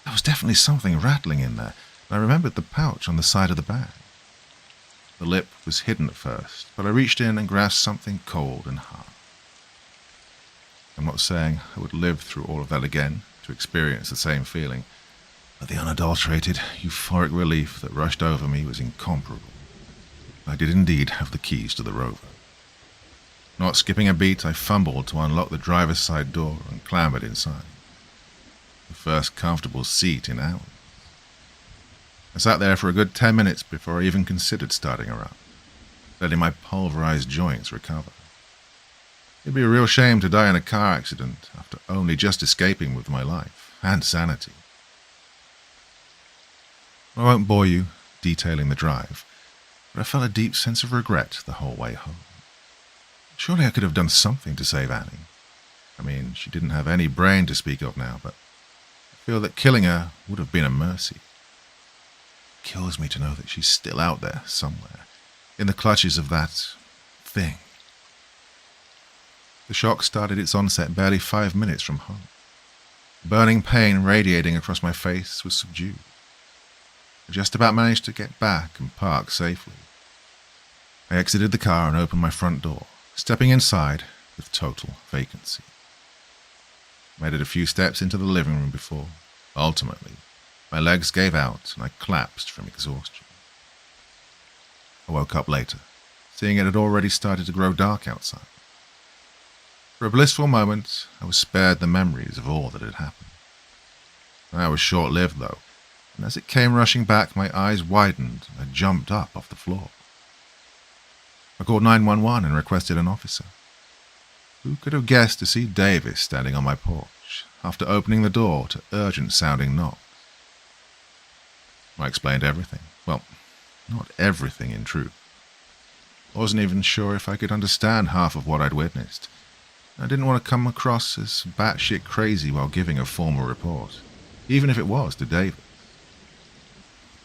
There was definitely something rattling in there, and I remembered the pouch on the side of the bag. The lip was hidden at first, but I reached in and grasped something cold and hard. I'm not saying I would live through all of that again to experience the same feeling, but the unadulterated, euphoric relief that rushed over me was incomparable. I did indeed have the keys to the Rover. Not skipping a beat, I fumbled to unlock the driver's side door and clambered inside. The first comfortable seat in hours. I sat there for a good 10 minutes before I even considered starting her up, letting my pulverized joints recover. It'd be a real shame to die in a car accident after only just escaping with my life and sanity. I won't bore you detailing the drive, but I felt a deep sense of regret the whole way home. Surely I could have done something to save Annie. I mean, she didn't have any brain to speak of now, but I feel that killing her would have been a mercy. It kills me to know that she's still out there somewhere, in the clutches of that thing. The shock started its onset barely 5 minutes from home. The burning pain radiating across my face was subdued. I just about managed to get back and park safely. I exited the car and opened my front door, stepping inside with total vacancy. I made it a few steps into the living room before, ultimately, my legs gave out and I collapsed from exhaustion. I woke up later, seeing it had already started to grow dark outside. For a blissful moment, I was spared the memories of all that had happened. That was short-lived, though, and as it came rushing back, my eyes widened and I jumped up off the floor. I called 911 and requested an officer. Who could have guessed to see Davis standing on my porch after opening the door to urgent-sounding knocks? I explained everything. Well, not everything in truth. I wasn't even sure if I could understand half of what I'd witnessed. I didn't want to come across as batshit crazy while giving a formal report, even if it was to Davis.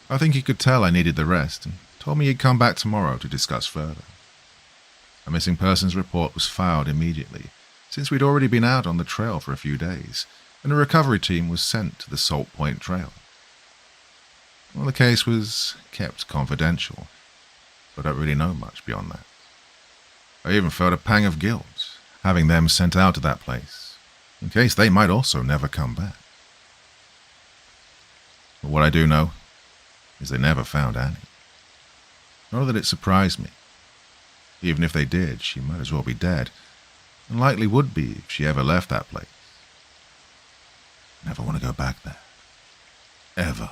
I think he could tell I needed the rest and told me he'd come back tomorrow to discuss further. A missing persons report was filed immediately, since we'd already been out on the trail for a few days, and a recovery team was sent to the Salt Point Trail. Well, the case was kept confidential, so I don't really know much beyond that. I even felt a pang of guilt, having them sent out to that place, in case they might also never come back. But what I do know is they never found Annie. Not that it surprised me. Even if they did, she might as well be dead, and likely would be if she ever left that place. Never want to go back there. Ever.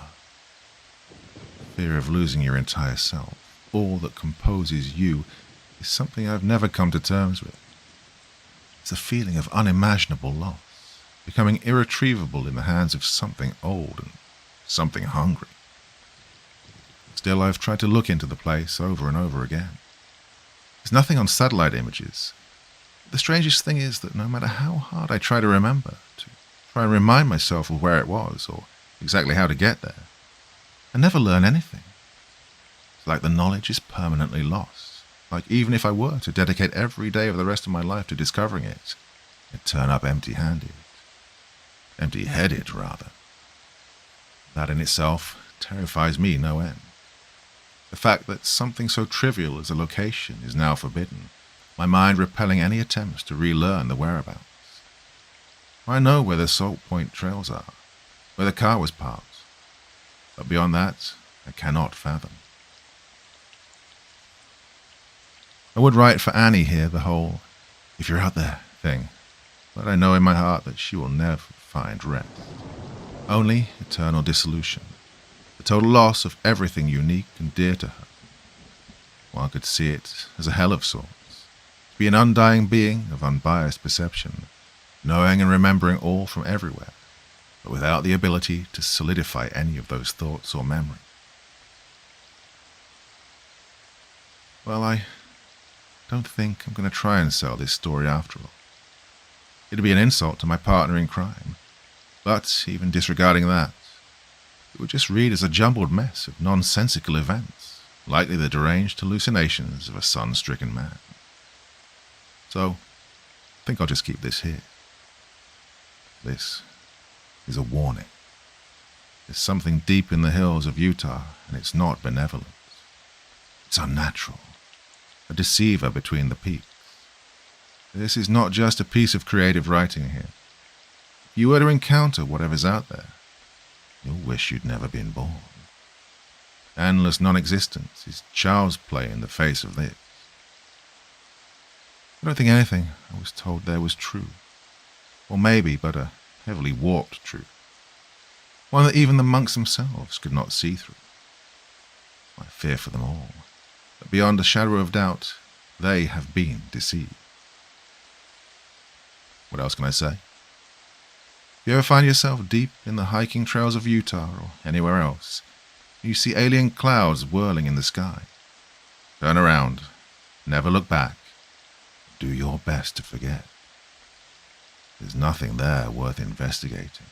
The fear of losing your entire self, all that composes you, is something I've never come to terms with. It's a feeling of unimaginable loss, becoming irretrievable in the hands of something old and something hungry. Still, I've tried to look into the place over and over again. There's nothing on satellite images. The strangest thing is that no matter how hard I try to remember, to try and remind myself of where it was or exactly how to get there, I never learn anything. It's like the knowledge is permanently lost. Like even if I were to dedicate every day of the rest of my life to discovering it, I'd turn up empty-handed. Empty-headed, rather. That in itself terrifies me no end. The fact that something so trivial as a location is now forbidden, my mind repelling any attempts to relearn the whereabouts. I know where the Salt Point trails are, where the car was parked, but beyond that, I cannot fathom. I would write for Annie here the whole "if you're out there" thing, but I know in my heart that she will never find rest. Only eternal dissolution, the total loss of everything unique and dear to her. One could see it as a hell of sorts, to be an undying being of unbiased perception, knowing and remembering all from everywhere, but without the ability to solidify any of those thoughts or memories. Well, I don't think I'm going to try and sell this story after all. It'd be an insult to my partner in crime, but even disregarding that, it would just read as a jumbled mess of nonsensical events, likely the deranged hallucinations of a sun-stricken man. So, I think I'll just keep this here. This is a warning. There's something deep in the hills of Utah, and it's not benevolent. It's unnatural, a deceiver between the peaks. This is not just a piece of creative writing here. If you were to encounter whatever's out there, you'll wish you'd never been born. Endless non-existence is child's play in the face of this. I don't think anything I was told there was true. Or maybe but a heavily warped truth. One that even the monks themselves could not see through. I fear for them all, that beyond a shadow of doubt, they have been deceived. What else can I say? If you ever find yourself deep in the hiking trails of Utah or anywhere else, you see alien clouds whirling in the sky, turn around, never look back, do your best to forget. There's nothing there worth investigating.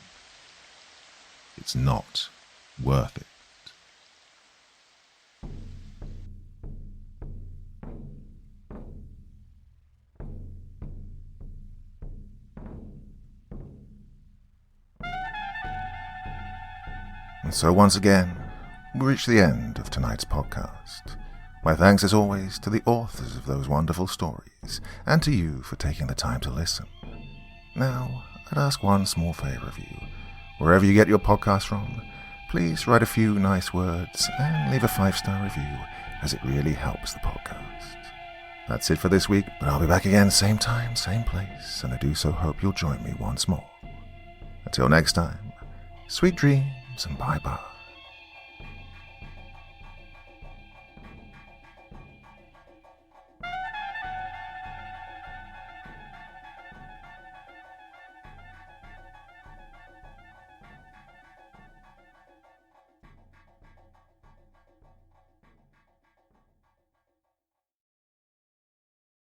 It's not worth it. And so once again, we reach the end of tonight's podcast. My thanks as always to the authors of those wonderful stories, and to you for taking the time to listen. Now, I'd ask one small favor of you. Wherever you get your podcast from, please write a few nice words and leave a 5-star review, as it really helps the podcast. That's it for this week, but I'll be back again same time, same place, and I do so hope you'll join me once more. Until next time, sweet dreams and bye-bye.